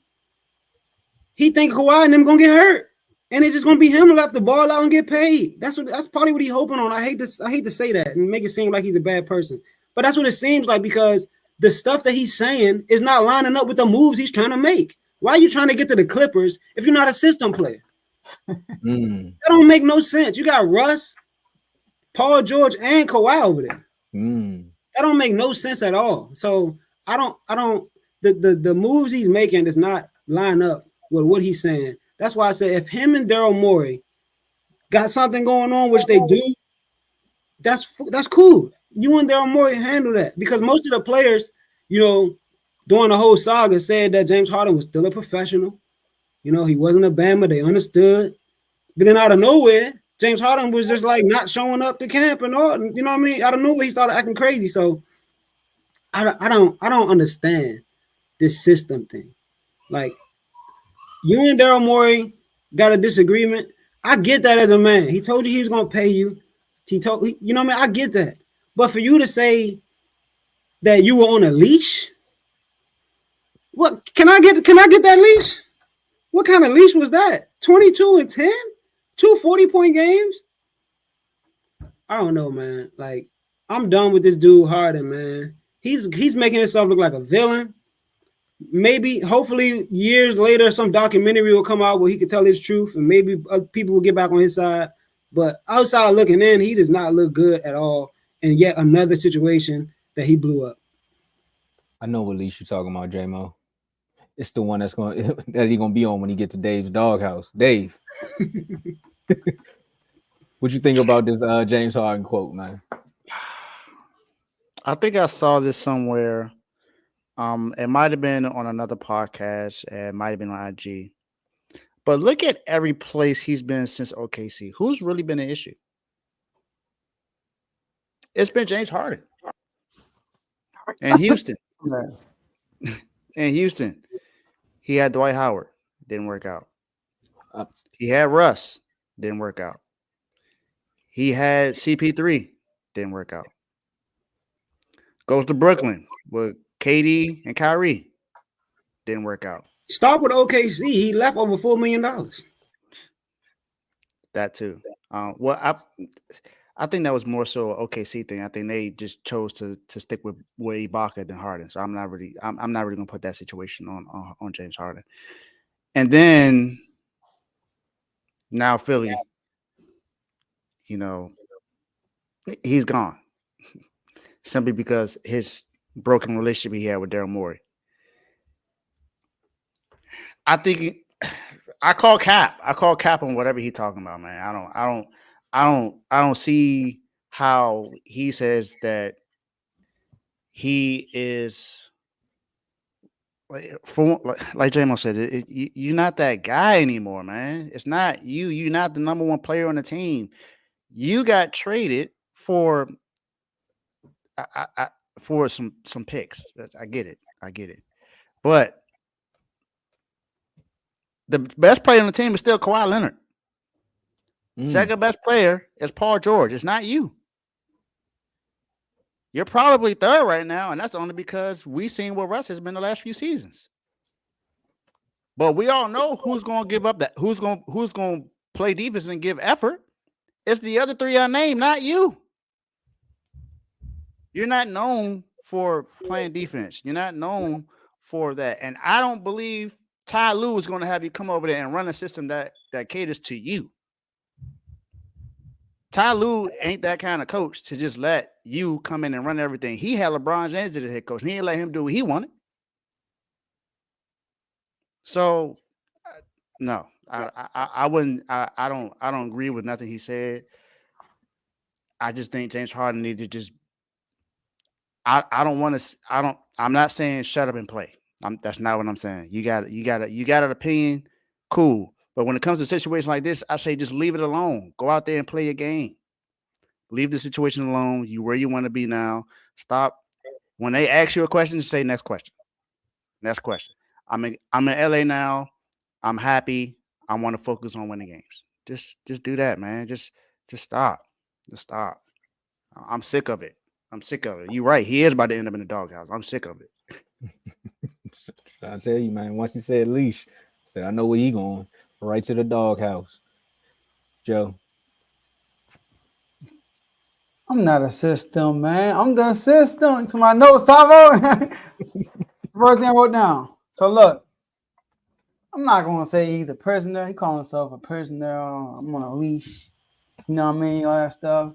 he think Kawhi and them gonna get hurt, and it's just gonna be him left the ball out and get paid. That's probably what he's hoping on. I hate to say that and make it seem like he's a bad person, but that's what it seems like because the stuff that he's saying is not lining up with the moves he's trying to make. Why are you trying to get to the Clippers if you're not a system player? That don't make no sense. You got Russ, Paul George, and Kawhi over there. That don't make no sense at all. So I don't. The moves he's making does not line up with what he's saying. That's why I say if him and Daryl Morey got something going on, which they do, that's cool. You and Daryl Morey handle that because most of the players, during the whole saga said that James Harden was still a professional. He wasn't a Bama. They understood. But then out of nowhere, James Harden was just like not showing up to camp and all. You know what I mean? Out of nowhere, he started acting crazy. So I don't understand this system thing. Like, you and Daryl Morey got a disagreement. I get that as a man. He told you he was gonna pay you. I get that. But for you to say that you were on a leash, what can I get that leash? What kind of leash was that? 22 and 10? 2 40-point games? I don't know, man. Like, I'm done with this dude Harden, man. He's making himself look like a villain. Maybe, hopefully, years later, some documentary will come out where he can tell his truth, and maybe people will get back on his side. But outside looking in, he does not look good at all. And yet another situation that he blew up. I know what Leash you talking about, J-Mo. It's the one that's going that he gonna be on when he get to Dave's doghouse. Dave, what you think about this James Harden quote, man? I think I saw this somewhere. It might have been on another podcast. It might have been on IG. But look at every place he's been since OKC. Who's really been an issue? It's been James Harden. And Houston. He had Dwight Howard. Didn't work out. He had Russ. Didn't work out. He had CP3. Didn't work out. Goes to Brooklyn with KD and Kyrie. Didn't work out. Start with OKC. He left over $4 million. That too. Well, I think that was more so an OKC thing. I think they just chose to stick with Ibaka than Harden. So I'm not really gonna put that situation on James Harden. And then now Philly, he's gone simply because his broken relationship he had with Daryl Morey. I think I call cap on whatever he's talking about, man. I don't see how he says that he is like J-Mo said, you're not that guy anymore, man. It's not you. You're not the number one player on the team. You got traded for for some picks. I get it. But the best player on the team is still Kawhi Leonard. Second best player is Paul George. It's not you. You're probably third right now, and that's only because we've seen what Russ has been the last few seasons. But we all know who's going to give up that. Who's going to play defense and give effort. It's the other three I named, not you. You're not known for playing defense. You're not known for that. And I don't believe Ty Lue is going to have you come over there and run a system that caters to you. Ty Lue ain't that kind of coach to just let you come in and run everything. He had LeBron James as the head coach. He didn't let him do what he wanted. So, no, I wouldn't. I don't agree with nothing he said. I just think James Harden needs to just. I don't want to. I'm not saying shut up and play. That's not what I'm saying. You got an opinion, cool. But when it comes to situations like this, I say just leave it alone. Go out there and play your game. Leave the situation alone. You where you want to be now. Stop. When they ask you a question, say next question. Next question. I'm in LA now. I'm happy. I want to focus on winning games. Just do that, man. Just stop. Just stop. I'm sick of it. You're right. He is about to end up in the doghouse. I'm sick of it. I tell you, man. Once he said Leash, I said I know where he going. Right to the doghouse. Joe. I'm not a system, man. I'm the system. To my notes, Tomo. First thing I wrote down. So look, I'm not gonna say he's a prisoner. He calling himself a prisoner. I'm on a leash. You know what I mean? All that stuff.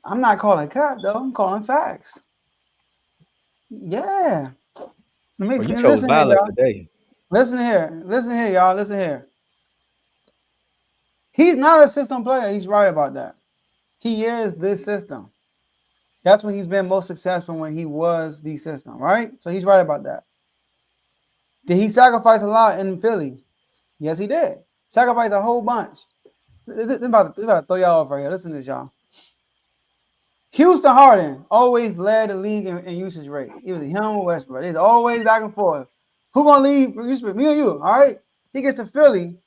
I'm not calling cap though. I'm calling facts. Yeah. You chose violence today. Listen here, y'all. Listen here. He's not a system player. He's right about that. He is this system. That's when he's been most successful, when he was the system, right? So he's right about that. Did he sacrifice a lot in Philly? Yes, he did. Sacrifice a whole bunch. I'm about to throw y'all off right here. Listen to this, y'all. Houston Harden always led the league in usage rate. Either him or Westbrook. It's always back and forth. Who gonna leave? Me or you? All right. He gets to Philly,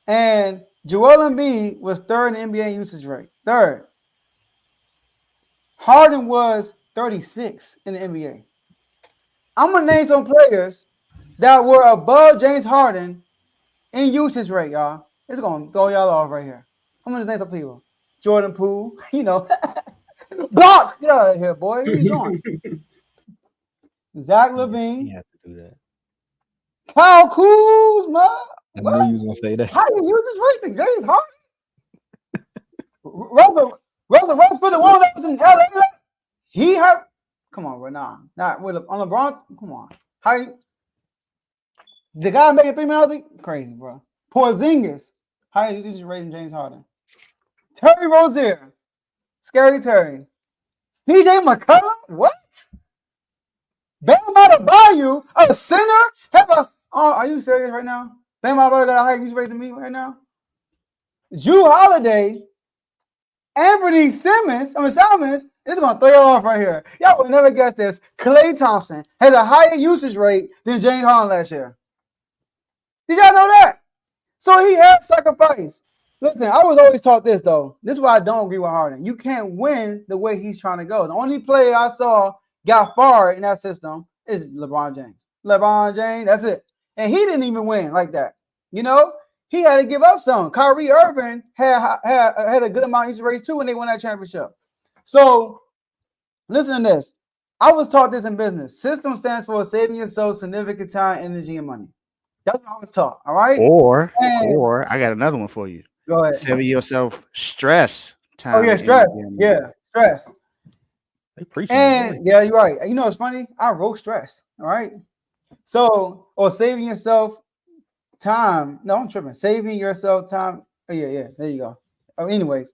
and Joel Embiid was third in the NBA usage rate. Third. Harden was 36 in the NBA. I'm gonna name some players that were above James Harden in usage rate, y'all. It's gonna throw y'all off right here. I'm gonna name some people. Jordan Poole, Block! Get out of here, boy. What are you doing? Zach You Levine, have to do that. Kyle Kuzma. I What? knew you was gonna say that. How you use this rating? James Harden? Russell Westbrook, the one that was in LA. He had. Come on, bro. Nah, not with on LeBron. Come on. How you, the guy making $3 million? Crazy, bro. Porzingis. How you just rating James Harden? Terry Rozier. Scary Terry. CJ McCollum? What? Bam Adebayo, a center? Are you serious right now? Bam Adebayo got a higher use rate than me right now? Drew Holiday, Anthony Simons, it's going to throw you off right here. Y'all will never guess this. Klay Thompson has a higher usage rate than James Harden last year. Did y'all know that? So he has sacrificed. Listen, I was always taught this, though. This is why I don't agree with Harden. You can't win the way he's trying to go. The only player I saw got far in that system is LeBron James. LeBron James, that's it. And he didn't even win like that. You know, he had to give up some. Kyrie Irving had a good amount of usage rates too when they won that championship. So listen to this. I was taught this in business. System stands for saving yourself significant time, energy, and money. That's what I was taught. All right. Or I got another one for you. Go ahead. Saving yourself stress time. Oh yeah, stress. Yeah, stress. They appreciate And yeah, you're right. You know, it's funny. I wrote stress. All right. So, or saving yourself time. No, I'm tripping. Saving yourself time. Oh, yeah. There you go. Oh, anyways,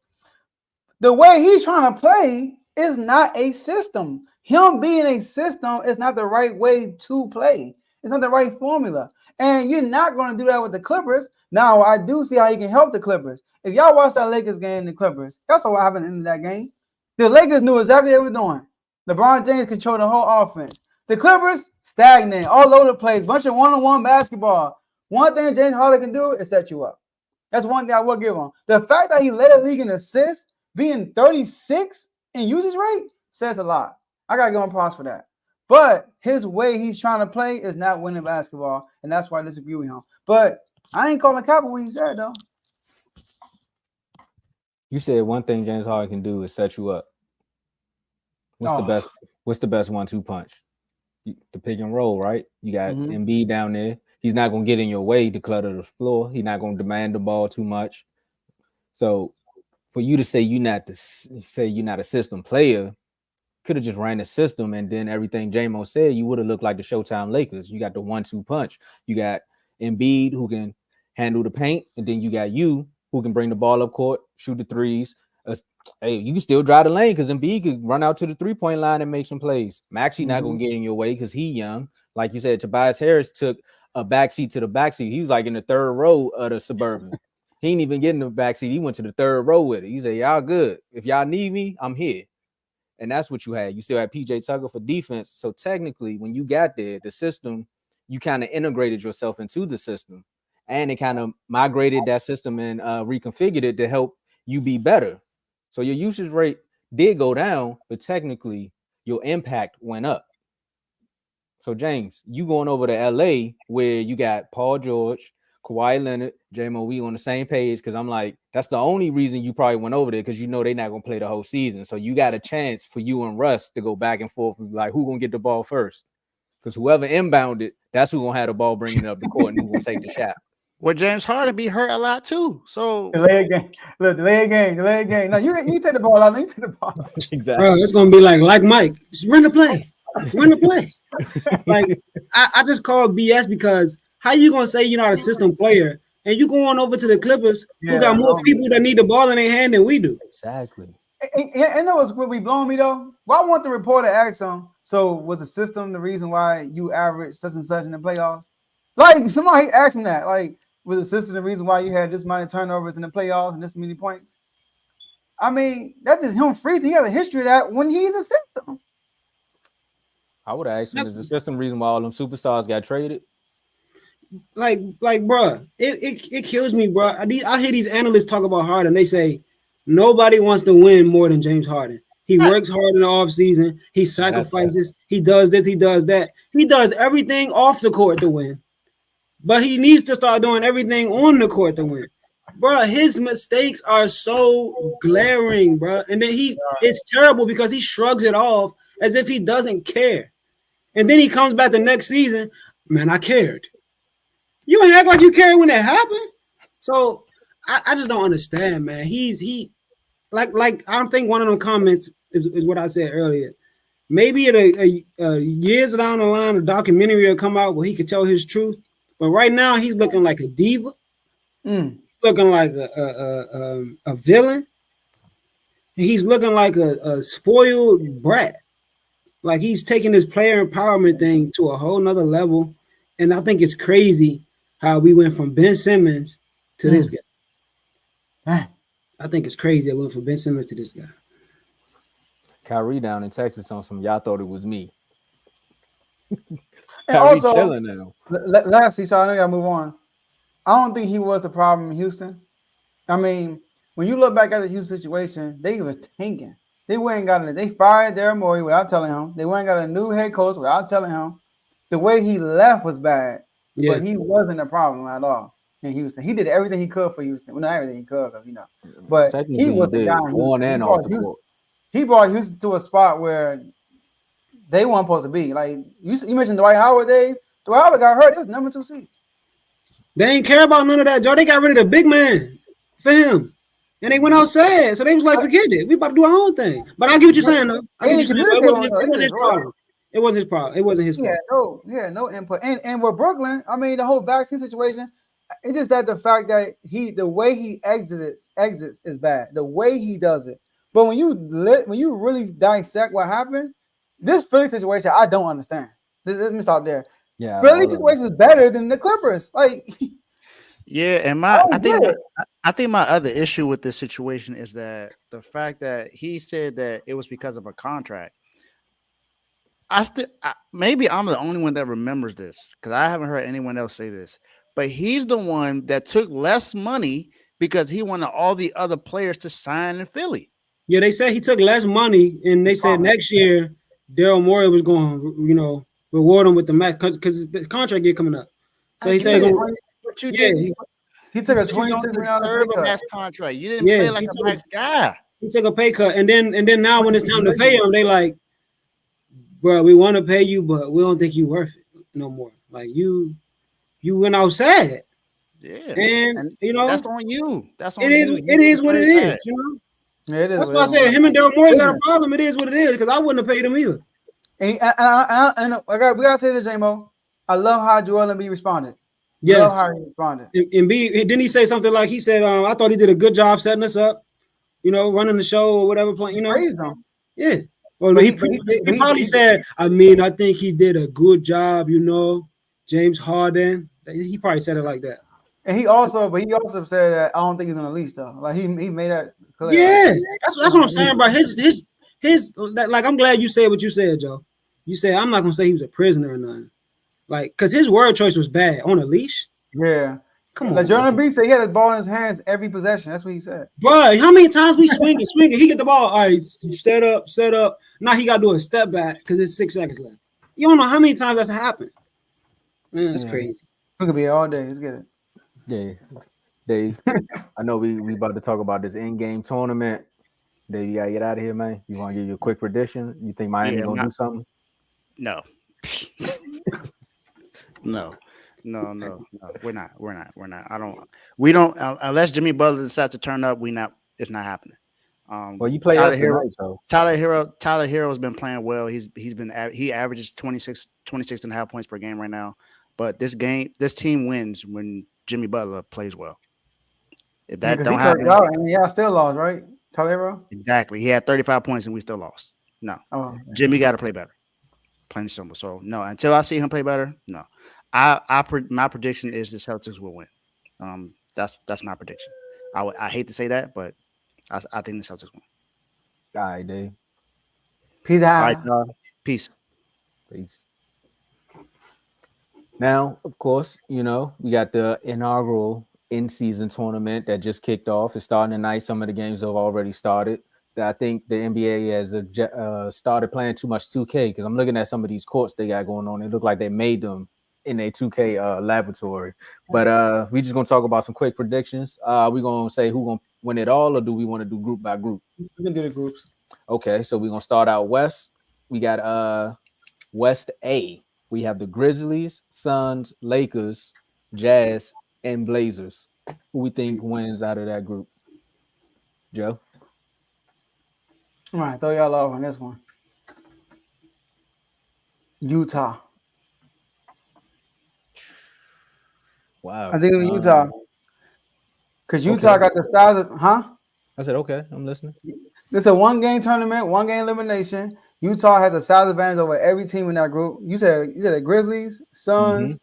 the way he's trying to play is not a system. Him being a system is not the right way to play. It's not the right formula. And you're not going to do that with the Clippers. Now, I do see how you can help the Clippers. If y'all watch that Lakers game, the Clippers, that's what happened in that game. The Lakers knew exactly what they were doing. LeBron James controlled the whole offense. The Clippers, stagnant, all over the place, bunch of one-on-one basketball. One thing James Harden can do is set you up. That's one thing I will give him. The fact that he led the league in assists, being 36 in usage rate, says a lot. I got to give him props for that. But his way he's trying to play is not winning basketball, and that's why I disagree with him. But I ain't calling cap on what he said, though. You said one thing James Harden can do is set you up. What's the best 1-2 punch? The pick and roll, right? You got Embiid down there. He's not gonna get in your way to clutter the floor. He's not gonna demand the ball too much. So for you to say you're not a system player, could have just ran the system, and then everything J-Mo said, you would have looked like the Showtime Lakers. You got the 1-2 punch. You got Embiid who can handle the paint, and then you got you who can bring the ball up court, shoot the threes. Hey, you can still drive the lane because Embiid could run out to the three-point line and make some plays. Maxey not going to get in your way because he young. Like you said, Tobias Harris took a backseat to the backseat. He was like in the third row of the Suburban. He ain't even getting the backseat. He went to the third row with it. He said, y'all good. If y'all need me, I'm here. And that's what you had. You still had P.J. Tucker for defense. So technically, when you got there, the system, you kind of integrated yourself into the system. And it kind of migrated that system and reconfigured it to help you be better. So your usage rate did go down, but technically your impact went up. So James, you going over to LA where you got Paul George, Kawhi Leonard, J-Mo, we on the same page because I'm like, that's the only reason you probably went over there because you know they're not going to play the whole season. So you got a chance for you and Russ to go back and forth, like who going to get the ball first? Because whoever inbounded, that's who going to have the ball bringing it up the court and who going to take the shot. Well, James Harden be hurt a lot too. So delay game. Look, delay game. No, you take the ball out. You take the ball out. Exactly. Bro, it's gonna be like Mike. Just run the play. Run the play. Like I just call BS because how you gonna say you're not a system player and you going over to the Clippers who got more people that need the ball in their hand than we do? Exactly. And that was what be blowing me though. Well, I want the reporter to ask him. So was the system the reason why you averaged such and such in the playoffs? Like somebody asked me that. Like, was the system the reason why you had this many turnovers in the playoffs and this many points? I mean, that's just him free. He has a history of that when he's a system. I would ask him, is the system reason why all them superstars got traded? Like, bro, it kills me, bro. I hear these analysts talk about Harden. They say nobody wants to win more than James Harden. He works hard in the offseason. He sacrifices. He does this. He does that. He does everything off the court to win. But he needs to start doing everything on the court to win. bro, his mistakes are so glaring, bro. And then it's terrible because he shrugs it off as if he doesn't care. And then he comes back the next season, man, I cared. You ain't act like you cared when it happened. So I just don't understand, man. He like I think one of them comments is what I said earlier. Maybe years down the line, a documentary will come out where he could tell his truth. But right now, he's looking like a diva. Looking like a villain. He's looking like a spoiled brat. Like he's taking this player empowerment thing to a whole nother level. And I think it's crazy how we went from Ben Simmons to this guy. I think it's crazy that we went from Ben Simmons to this guy. Kyrie down in Texas on some. Y'all thought it was me. Kyrie also, chilling now. Lastly, so I know I gotta move on. I don't think he was the problem in Houston. I mean, when you look back at the Houston situation, they was tanking. They went and got it. They fired Daryl Morey without telling him. They went and got a new head coach without telling him. The way he left was bad, but he wasn't a problem at all in Houston. He did everything he could for Houston. Well, not everything he could, because but he was the guy. On and off the court. He brought Houston to a spot where they weren't supposed to be. Like you mentioned Dwight Howard, Dave. Dwight Howard got hurt. It was number 2 seed. They ain't care about none of that, Joe. They got rid of the big man for him. And they went outside. So they was like, forget it. We about to do our own thing. But I get what you're saying, though. I get what you're saying. It wasn't his problem. It wasn't his problem. It wasn't his fault. No input. And with Brooklyn, I mean, the whole vaccine situation, it's just that the fact that the way he exits is bad. The way he does it. But when you really dissect what happened, this Philly situation, I don't understand. Let me stop there. Yeah, Philly situation is better than the Clippers. Like, yeah, and I think my other issue with this situation is that the fact that he said that it was because of a contract. Maybe I'm the only one that remembers this because I haven't heard anyone else say this. But he's the one that took less money because he wanted all the other players to sign in Philly. Yeah, they said he took less money, and they said next year Daryl Morey was going to, reward him with the max because the contract year coming up. So he said, he took a $26 million max contract. You didn't play like a max guy. He took a pay cut, and then now when it's time to pay him, they like, bro, we want to pay you, but we don't think you worth it no more. Like you went outside. Yeah, and that's on you. That's on you. It is what it is. Yeah, it is. That's why I said him and Daryl Morey got a problem. It is what it is because I wouldn't have paid him either. And we gotta say this, J-Mo. I love how Joel Embiid responded. Yes. Love how he responded. And didn't he say something like he said, I thought he did a good job setting us up, running the show or whatever. Praised him. Yeah. Well, he probably said, I think he did a good job, James Harden. He probably said it like that. And he also said that I don't think he's on the leash though. Like he made that clear. Yeah, that's what I'm saying, bro. His like I'm glad you said what you said, Joe. You said I'm not gonna say he was a prisoner or nothing. Like, because his word choice was bad. On a leash? Yeah. Come on. Like Jordan B said he had the ball in his hands every possession. That's what he said. Bro, how many times we swing it? He get the ball. All right, set up. Now he got to do a step back because it's 6 seconds left. You don't know how many times that's happened. Man, that's crazy. We could be here all day. Let's get it. Yeah. Dave, I know we about to talk about this in-game tournament. Dave, you got to get out of here, man. You want to give you a quick prediction? You think Miami going to do something? No. No. We're not. We don't unless Jimmy Butler decides to turn up, it's not happening. Well, you play Tyler Hero, so Tyler Hero has been playing well. He averages 26 and a half points per game right now. But this team wins when Jimmy Butler plays well. If that don't happen, y'all still lost, right? Tyler Hero? Exactly. He had 35 points and we still lost. No. Oh, okay. Jimmy got to play better. Plain and simple. So no, until I see him play better, no. My prediction is the Celtics will win. That's my prediction. I hate to say that, but I think the Celtics win. All right, Dave. Peace out. All right, peace. Now, of course, we got the inaugural in-season tournament that just kicked off. It's starting tonight. Some of the games have already started. I think the NBA has started playing too much 2K because I'm looking at some of these courts they got going on. It look like they made them in a 2K laboratory. But we just gonna talk about some quick predictions. We gonna say who gonna win it all, or do we want to do group by group? We can do the groups. Okay, so we're gonna start out west. We got West A. We have the Grizzlies, Suns, Lakers, Jazz, and Blazers. Who we think wins out of that group? Joe? All right, throw y'all off on this one. Utah. Wow. I think it was Utah. Because Utah got the size of, I said, okay, I'm listening. This is a 1-game tournament, 1-game elimination. Utah has a size advantage over every team in that group. You said the Grizzlies, Suns,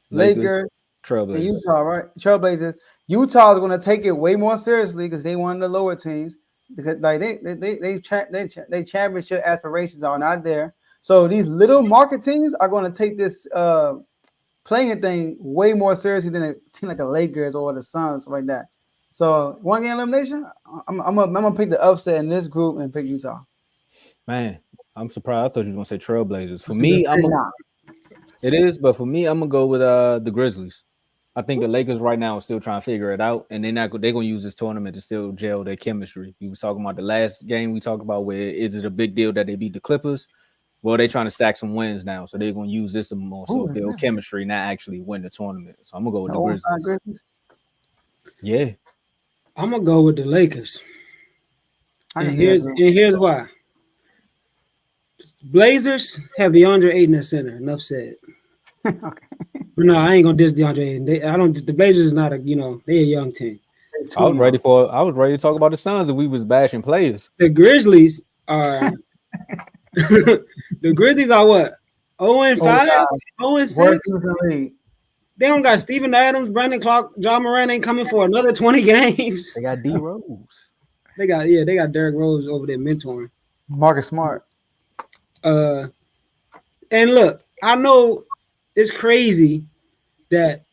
Lakers, Trailblazers. and Utah, right? Trailblazers. Utah is going to take it way more seriously because they one of the lower teams. Because like they championship aspirations are not there. So these little market teams are going to take this playing thing way more seriously than a team like the Lakers or the Suns, like that. So 1-game elimination. I'm gonna pick the upset in this group and pick Utah. Man, I'm surprised. I thought you were gonna say Trailblazers. For me, it is, but for me, I'm gonna go with the Grizzlies. I think the Lakers right now are still trying to figure it out, and they're gonna use this tournament to still gel their chemistry. You was talking about the last game we talked about, where is it a big deal that they beat the Clippers? Well, they're trying to stack some wins now, so they're gonna use this to more so build chemistry, not actually win the tournament. So I'm gonna go with the Grizzlies. Yeah, I'm gonna go with the Lakers. And here's why. Blazers have DeAndre Ayton at center. Enough said. Okay. But no, I ain't gonna diss DeAndre Ayton. The Blazers is not they're a young team. I was ready to talk about the Suns if we was bashing players. The Grizzlies are the Grizzlies are what? 0-5, 0-6. They don't got Steven Adams, Brandon Clark, John Moran ain't coming for another 20 games. They got D Rose. They got Derrick Rose over there mentoring. Marcus Smart. And look, I know it's crazy that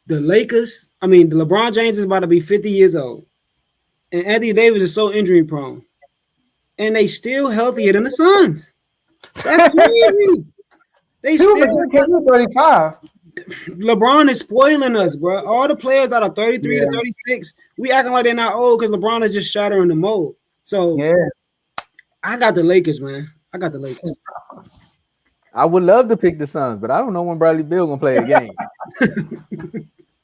the LeBron James is about to be 50 years old, and Anthony Davis is so injury prone, and they still healthier than the Suns. That's crazy. They still 35. LeBron is spoiling us, bro. All the players that are 33 to 36, we acting like they're not old because LeBron is just shattering the mold. So I got the Lakers, man. I got the Lakers. I would love to pick the Suns, but I don't know when Bradley Beal gonna play a game.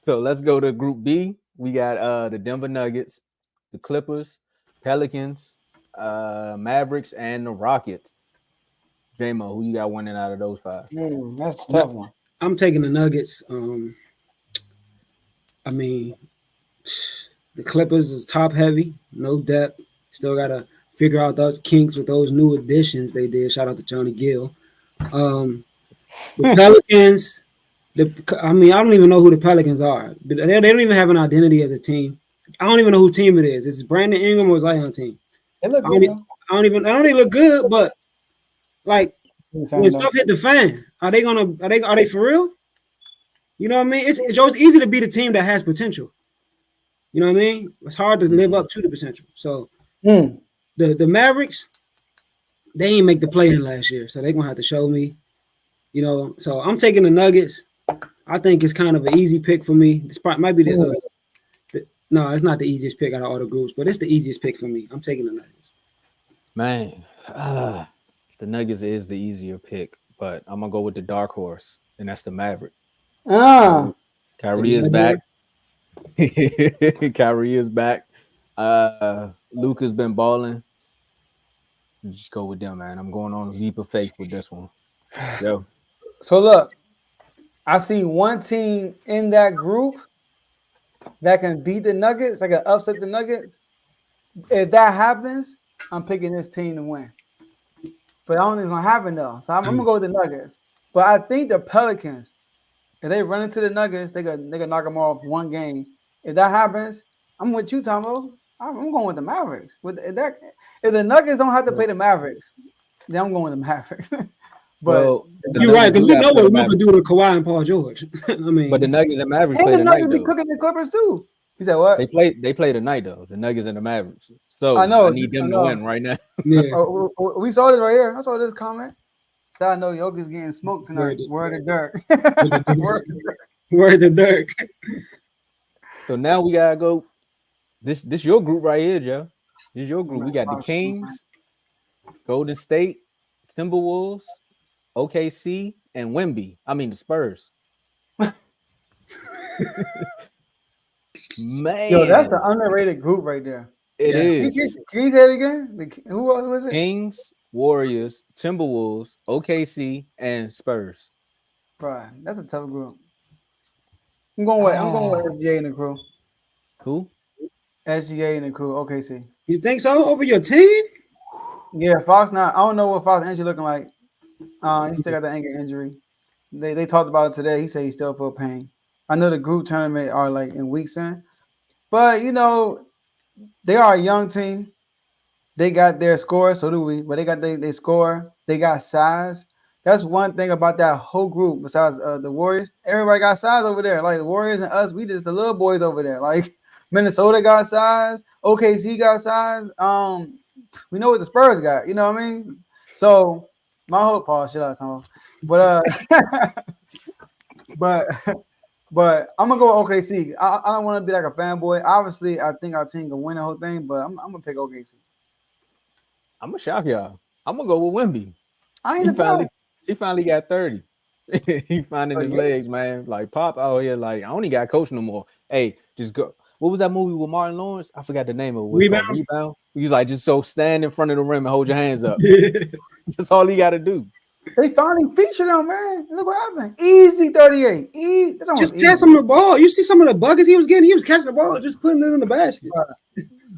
So let's go to Group B. We got the Denver Nuggets, the Clippers, Pelicans, Mavericks, and the Rockets. J-Mo, who you got winning out of those five? That's a tough one. I'm taking the Nuggets. The Clippers is top heavy, no depth. Still gotta figure out those kinks with those new additions they did. Shout out to Johnny Gill. The Pelicans. I don't even know who the Pelicans are. They don't even have an identity as a team. I don't even know whose team it is. It's Brandon Ingram or Zion team. They look good. I don't even look good, but like when stuff hit the fan, are they for real? You know what I mean? It's easy to be the team that has potential. You know what I mean? It's hard to live up to the potential. So the Mavericks, they ain't make the play-in last year, so they're gonna have to show me. You know, so I'm taking the Nuggets. I think it's kind of an easy pick for me. This might be no, it's not the easiest pick out of all the groups, but it's the easiest pick for me. I'm taking the Nuggets. Man, the Nuggets is the easier pick, but I'm gonna go with the dark horse, and that's the Maverick. Kyrie is back. Kyrie is back. Luka's been balling. Just go with them, man. I'm going on a leap of faith with this one. Yo. So look, I see one team in that group that can beat the Nuggets, that can upset the Nuggets. If that happens, I'm picking this team to win. But I don't think it's gonna happen though. So I'm gonna go with the Nuggets. But I think the Pelicans, if they run into the Nuggets, they can knock them off one game. If that happens, I'm with you, Tomo. I'm going with the Mavericks. If the Nuggets don't have to play the Mavericks, then I'm going with the Mavericks. But you're right, because we know what Luka do to Kawhi and Paul George. But the Nuggets and Mavericks play the tonight, Nuggets be cooking the Clippers too. You said what? They play tonight though. The Nuggets and the Mavericks. So I need them to win right now. Yeah. We saw this right here. I saw this comment. So I know Jokic's getting smoked tonight. Word of Dirk. Word to Dirk. So now we gotta go. This your group right here, Joe. This is your group. We got the Kings, Golden State, Timberwolves, OKC, and Wemby. I mean the Spurs. Man, Yo, that's the underrated group right there. it is. Can you say it again? Who else was it? Kings, Warriors, Timberwolves, OKC, and Spurs. Bro, that's a tough group. I'm going with SGA and the crew. Who? SGA and the crew. OKC. You think so? Over your team? Yeah, Fox not. I don't know what Fox injury looking like. He still got the ankle injury. They talked about it today. He said he still feel pain. I know the group tournament are like in weeks in, but you know they are a young team. They got their score, so do we. But they got they score. They got size. That's one thing about that whole group. Besides the Warriors, everybody got size over there. Like Warriors and us, we just the little boys over there. Like Minnesota got size. OKC got size. We know what the Spurs got. You know what I mean? So my hope, Paul, shit out of time. But but I'm gonna go with OKC. I don't want to be like a fanboy. Obviously, I think our team can win the whole thing, but I'm gonna pick OKC. I'm gonna shock y'all. I'm gonna go with Wemby. I ain't He finally got 30. He finding his legs, man. Like Pop out here, like I don't even got coach no more. Hey, just go. What was that movie with Martin Lawrence? I forgot the name of it. Rebound. He's like just so stand in front of the rim and hold your hands up. That's all he got to do. They finally featured him, man. Look what happened. Easy 38. Just pass him the ball. You see some of the buckets he was getting. He was catching the ball, just putting it in the basket.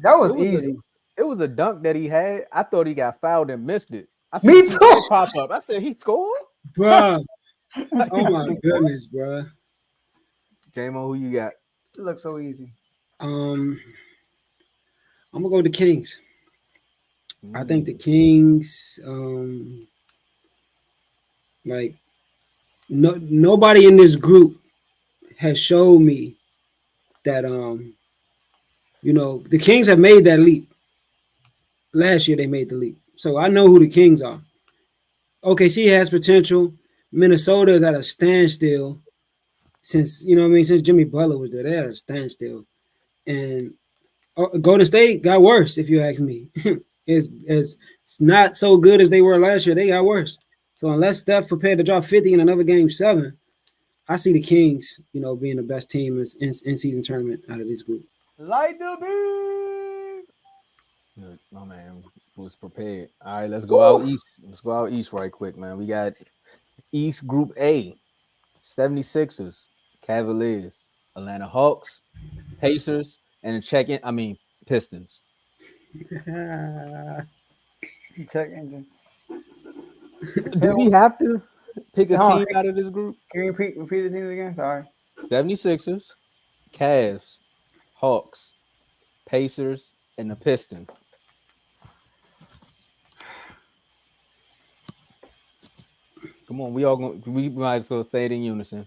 That was easy. It was a dunk that he had. I thought he got fouled and missed it. I said, Me too. Pop up. I said he scored, Bro. Oh my goodness, bro. J-Mo, who you got? It looks so easy. I'm gonna go with the Kings. I think the Kings, like nobody in this group has showed me that the Kings have made that leap. Last year they made the leap. So I know who the Kings are. OKC has potential. Minnesota is at a standstill since Jimmy Butler was there. They're at a standstill. And Golden State got worse, if you ask me. It's not so good as they were last year. They got worse. So unless Steph prepared to drop 50 in another game 7, I see the Kings, being the best team in season tournament out of this group. Light the beam. My man was prepared. All right, let's go out east. Let's go out east right quick, man. We got East Group A, 76ers, Cavaliers, Atlanta Hawks, Pacers, and Pistons. Check engine. Do we have to pick a team out of this group? Can you repeat the teams again? Sorry. 76ers, Cavs, Hawks, Pacers, and the Pistons. Come on, we might as well say it in unison.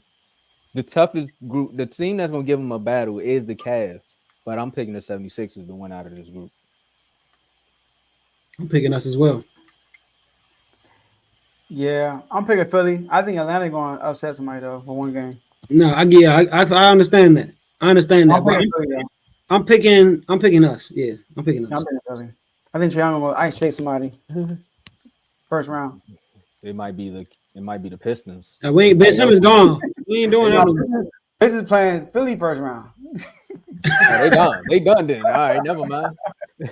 The toughest group, the team that's gonna give them a battle is the Cavs, but I'm picking the 76ers to win out of this group. I'm picking us as well. Yeah, I'm picking Philly. I think Atlanta going to upset somebody though for one game. No, I understand that. I'm picking us. Yeah, I'm picking us. I'm picking Philly. I think Trae will ice chase somebody first round. It might be the Pistons. Ben Simmons gone. We ain't doing that. Pistons playing Philly first round. They done. They done then. All right, never mind.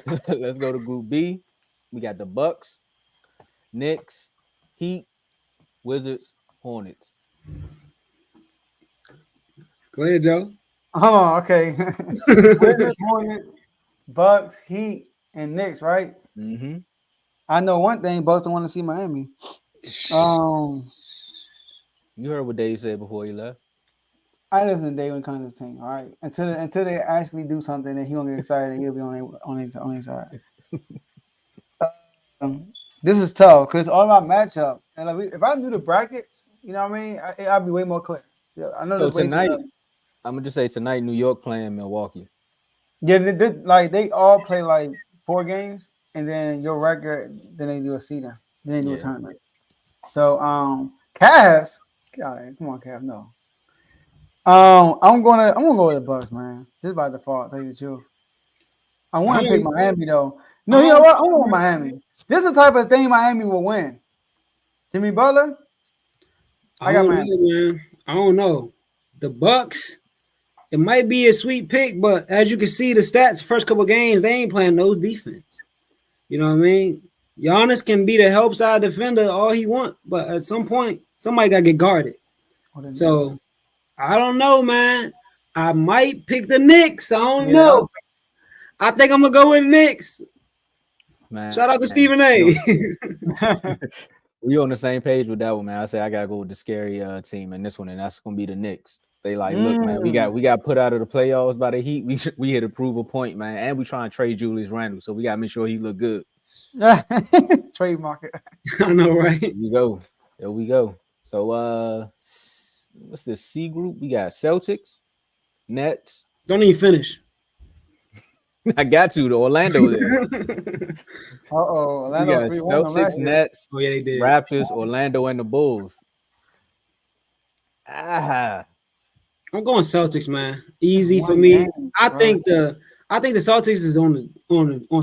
Let's go to Group B. We got the Bucks, Knicks, Heat, Wizards, Hornets. Go ahead, Joe. Hold on, okay. Wizards, Hornets, Bucks, Heat, and Knicks, right? Mm-hmm. I know one thing: Bucks don't want to see Miami. You heard what Dave said before he left. I listen to Dave when it comes to this team. All right, until they actually do something, and he won't get excited, and he'll be on his side. This is tough because all about matchup, and like if I knew the brackets, you know what I mean, I'd be way more clear. Yeah, I know. So tonight, I'm gonna just say tonight, New York playing Milwaukee. Yeah, they all play like 4 games, and then your record, then they do a seeding, then they do a tournament. So Cavs. Come on, Cavs. No. I'm gonna go with the Bucks, man. Just by default, tell you the truth. I want to pick Miami though. No, you know what? I'm going with Miami. This is the type of thing Miami will win. Jimmy Butler. I got Miami. Man. I don't know. The Bucks. It might be a sweet pick, but as you can see, the stats first couple games they ain't playing no defense. You know what I mean? Giannis can be the help side defender all he want, but at some point somebody gotta get guarded. So I don't know, man. I might pick the Knicks. I don't know. I think I'm gonna go with Knicks. Man, shout out to Stephen A. We on the same page with that one, man. I say I gotta go with the scary team in this one, and that's gonna be the Knicks. They like, look, man, we got put out of the playoffs by the Heat. We hit a prove a point, man, and we trying to trade Julius Randle, so we gotta make sure he look good. Trademark it. I know, right? There we go. So what's this C group? We got Celtics, Nets. Don't even finish. I got to the Orlando there. Orlando. We got Celtics, Nets, oh yeah, they did. Raptors, Orlando, and the Bulls. I'm going Celtics, man. Easy for me. I think the Celtics is on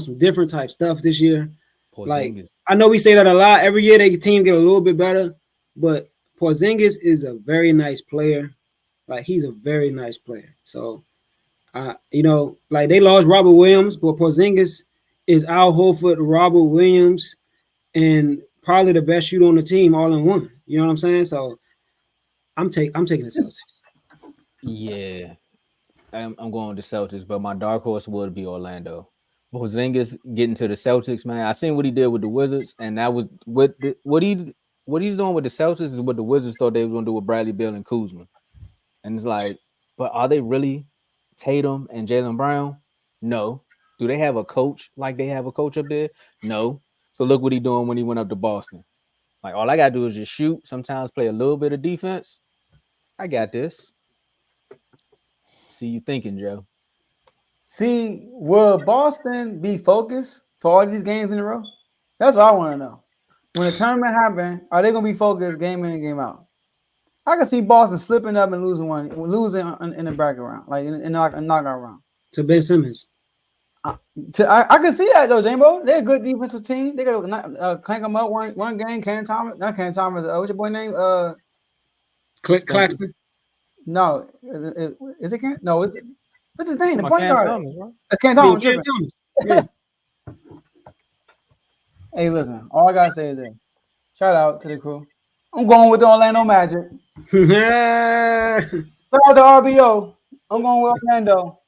some different type stuff this year. Like I know we say that a lot. Every year their team get a little bit better, but Porzingis is a very nice player. Like he's a very nice player. So like they lost Robert Williams, but Porzingis is Al Horford, Robert Williams, and probably the best shooter on the team all in one. You know what I'm saying? So I'm taking the Celtics. Yeah, I'm going with the Celtics, but my dark horse would be Orlando. Porzingis getting to the Celtics, man. I seen what he did with the Wizards, and that was what he's doing with the Celtics is what the Wizards thought they were going to do with Bradley Beal and Kuzma. And it's like, but are they really Tatum and Jaylen Brown? No. Do they have a coach like they have a coach up there? No. So look what he's doing when he went up to Boston. Like all I gotta do is just shoot. Sometimes play a little bit of defense. I got this. See you thinking, Joe. See, will Boston be focused for all these games in a row? That's what I want to know. When the tournament happens, are they going to be focused game in and game out? I can see Boston slipping up and losing in the bracket round, like in knockout round. To Ben Simmons. I can see that though, Jambo. They're a good defensive team. They got crank them up one game. Cam Thomas, not Cam Thomas. What's your boy name? Claxton. No, is it Cam? No, what's his name? The point Cam guard. Thomas, right? That's Cam Thomas. Cam Thomas. Yeah. Hey, listen. All I gotta say is this. Shout out to the crew. I'm going with the Orlando Magic. Shout out to RBO. I'm going with Orlando.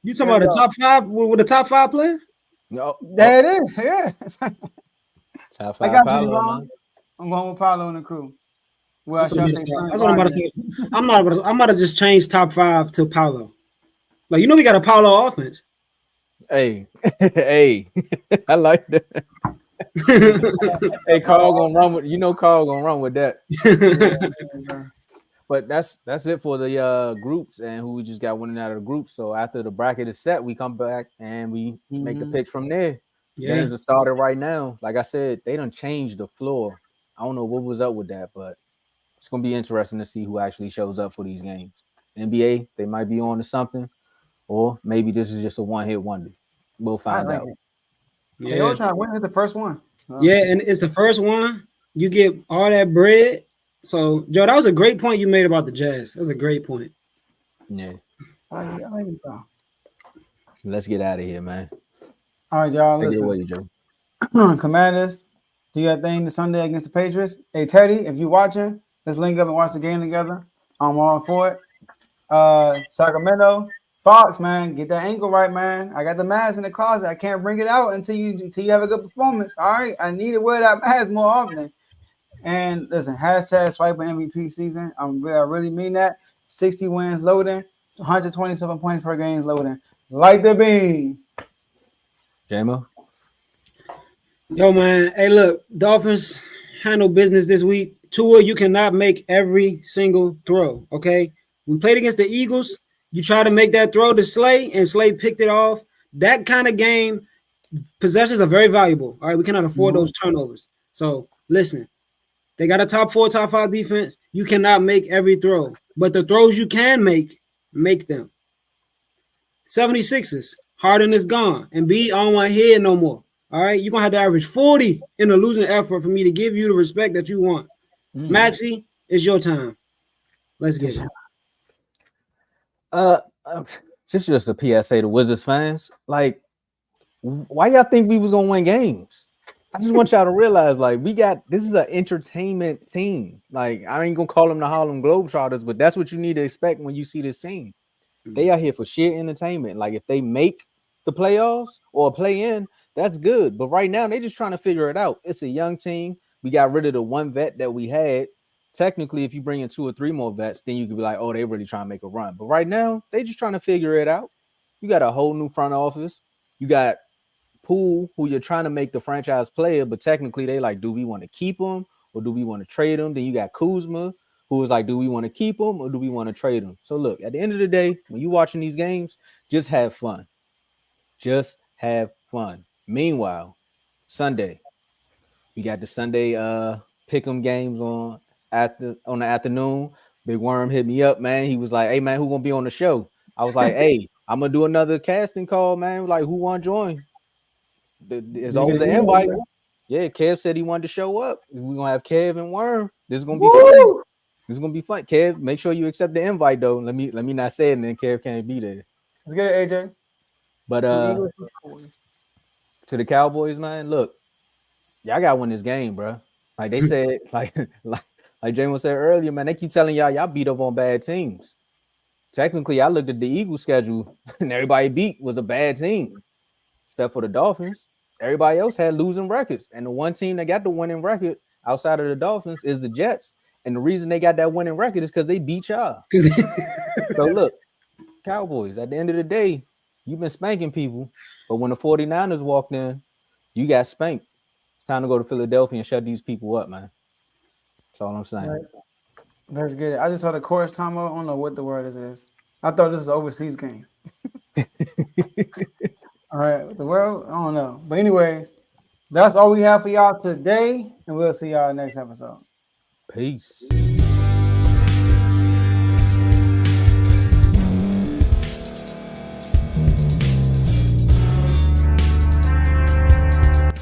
You talking about the top five with the top five player? No, there it is. Yeah. Top five. I got Paolo, you wrong. man. I'm going with Paolo and the crew. Well, That's what I'm about to say. I'm about to just change top five to Paolo. Like we got a Paolo offense. Hey, I like that. Hey, Carl gonna run with Carl gonna run with that. But that's it for the groups and who we just got winning out of the group. So after the bracket is set, we come back and we make the picks from there. Yeah. Games are started right now. Like I said, they done changed the floor. I don't know what was up with that, but it's gonna be interesting to see who actually shows up for these games. NBA, they might be on to something, or maybe this is just a one-hit wonder. We'll find out. Yeah. They all trying to win. It's the first one. Yeah, and it's the first one. You get all that bread. So, Joe, that was a great point you made about the Jazz. That was a great point. Yeah. Let's Let's get out of here, man. All right, y'all. Take it Listen. away, Joe. Commanders, do your thing this Sunday against the Patriots. Hey, Teddy, if you're watching, let's link up and watch the game together. I'm all for it. Sacramento, Fox, man, get that ankle right, man. I got the mask in the closet. I can't bring it out until you have a good performance. All right, I need to wear that mask more often. And listen, hashtag Swiper MVP season. I really mean that. 60 wins loading, 127 points per game loading. Like the beam. J-Mo? Yo, man. Hey, look, Dolphins handle business this week. Tua, you cannot make every single throw, okay? We played against the Eagles. You try to make that throw to Slay, and Slay picked it off. That kind of game, possessions are very valuable. All right, we cannot afford those turnovers. So, listen, They got a top 4, top 5 defense. You cannot make every throw, but the throws you can make them. 76ers, Harden is gone, and B, I don't want to hear no more. All right, you're gonna have to average 40 in a losing effort for me to give you the respect that you want. Maxie, it's your time. Let's get it. This is just a PSA to Wizards fans. Like, why y'all think we was gonna win games? I just want y'all to realize, like, this is an entertainment team. Like, I ain't gonna call them the Harlem Globetrotters, but that's what you need to expect when you see this team. They are here for sheer entertainment. Like, if they make the playoffs or play in, that's good. But right now, they're just trying to figure it out. It's a young team. We got rid of the one vet that we had. Technically, if you bring in 2 or 3 more vets, then you could be like, oh, they really trying to make a run. But right now, they just trying to figure it out. You got a whole new front office. You got Poole, who you're trying to make the franchise player, but technically they like, do we want to keep him or do we want to trade him? Then you got Kuzma, who is like, do we want to keep him or do we want to trade him? So look, at the end of the day, when you're watching these games, just have fun. Just have fun. Meanwhile, Sunday, we got the Sunday pick'em games on the afternoon. Big Worm hit me up, man. He was like, hey, man, who gonna be on the show? I was like, hey, I'm gonna do another casting call, man. Like, who want to join? There's always an invite. Yeah, Kev said he wanted to show up. We're gonna have Kev and Worm. This is gonna be fun. This is gonna be fun. Kev, make sure you accept the invite though. Let me not say it, and then Kev can't be there. Let's get it, AJ. But to the Cowboys, man, look, y'all gotta win this game, bro. Like they said, like James said earlier, man, they keep telling y'all beat up on bad teams. Technically, I looked at the Eagles schedule, and everybody beat was a bad team, except for the Dolphins. Everybody else had losing records, and the one team that got the winning record outside of the Dolphins is the Jets. And the reason they got that winning record is because they beat y'all. So look, Cowboys, at the end of the day, you've been spanking people, but when the 49ers walked in, you got spanked. It's time to go to Philadelphia and shut these people up, man. That's all I'm saying. Right. Let's get it. I just heard a chorus, Tomo. I don't know what the word is. I thought this was an overseas game. All right, the world, I don't know. But anyways, that's all we have for y'all today, and we'll see y'all next episode. Peace.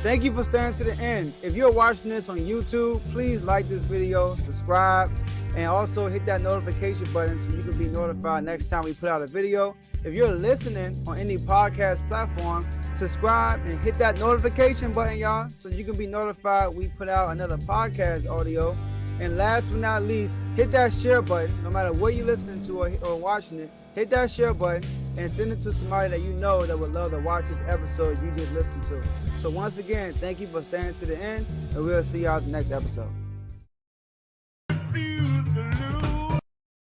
Thank you for staying to the end. If you're watching this on YouTube, please like this video, subscribe, and also hit that notification button so you can be notified next time we put out a video. If you're listening on any podcast platform, subscribe and hit that notification button, y'all, so you can be notified we put out another podcast audio. And last but not least, hit that share button. No matter what you're listening to or watching it, hit that share button and send it to somebody that you know that would love to watch this episode you just listened to. So once again, thank you for staying to the end, and we'll see y'all at the next episode.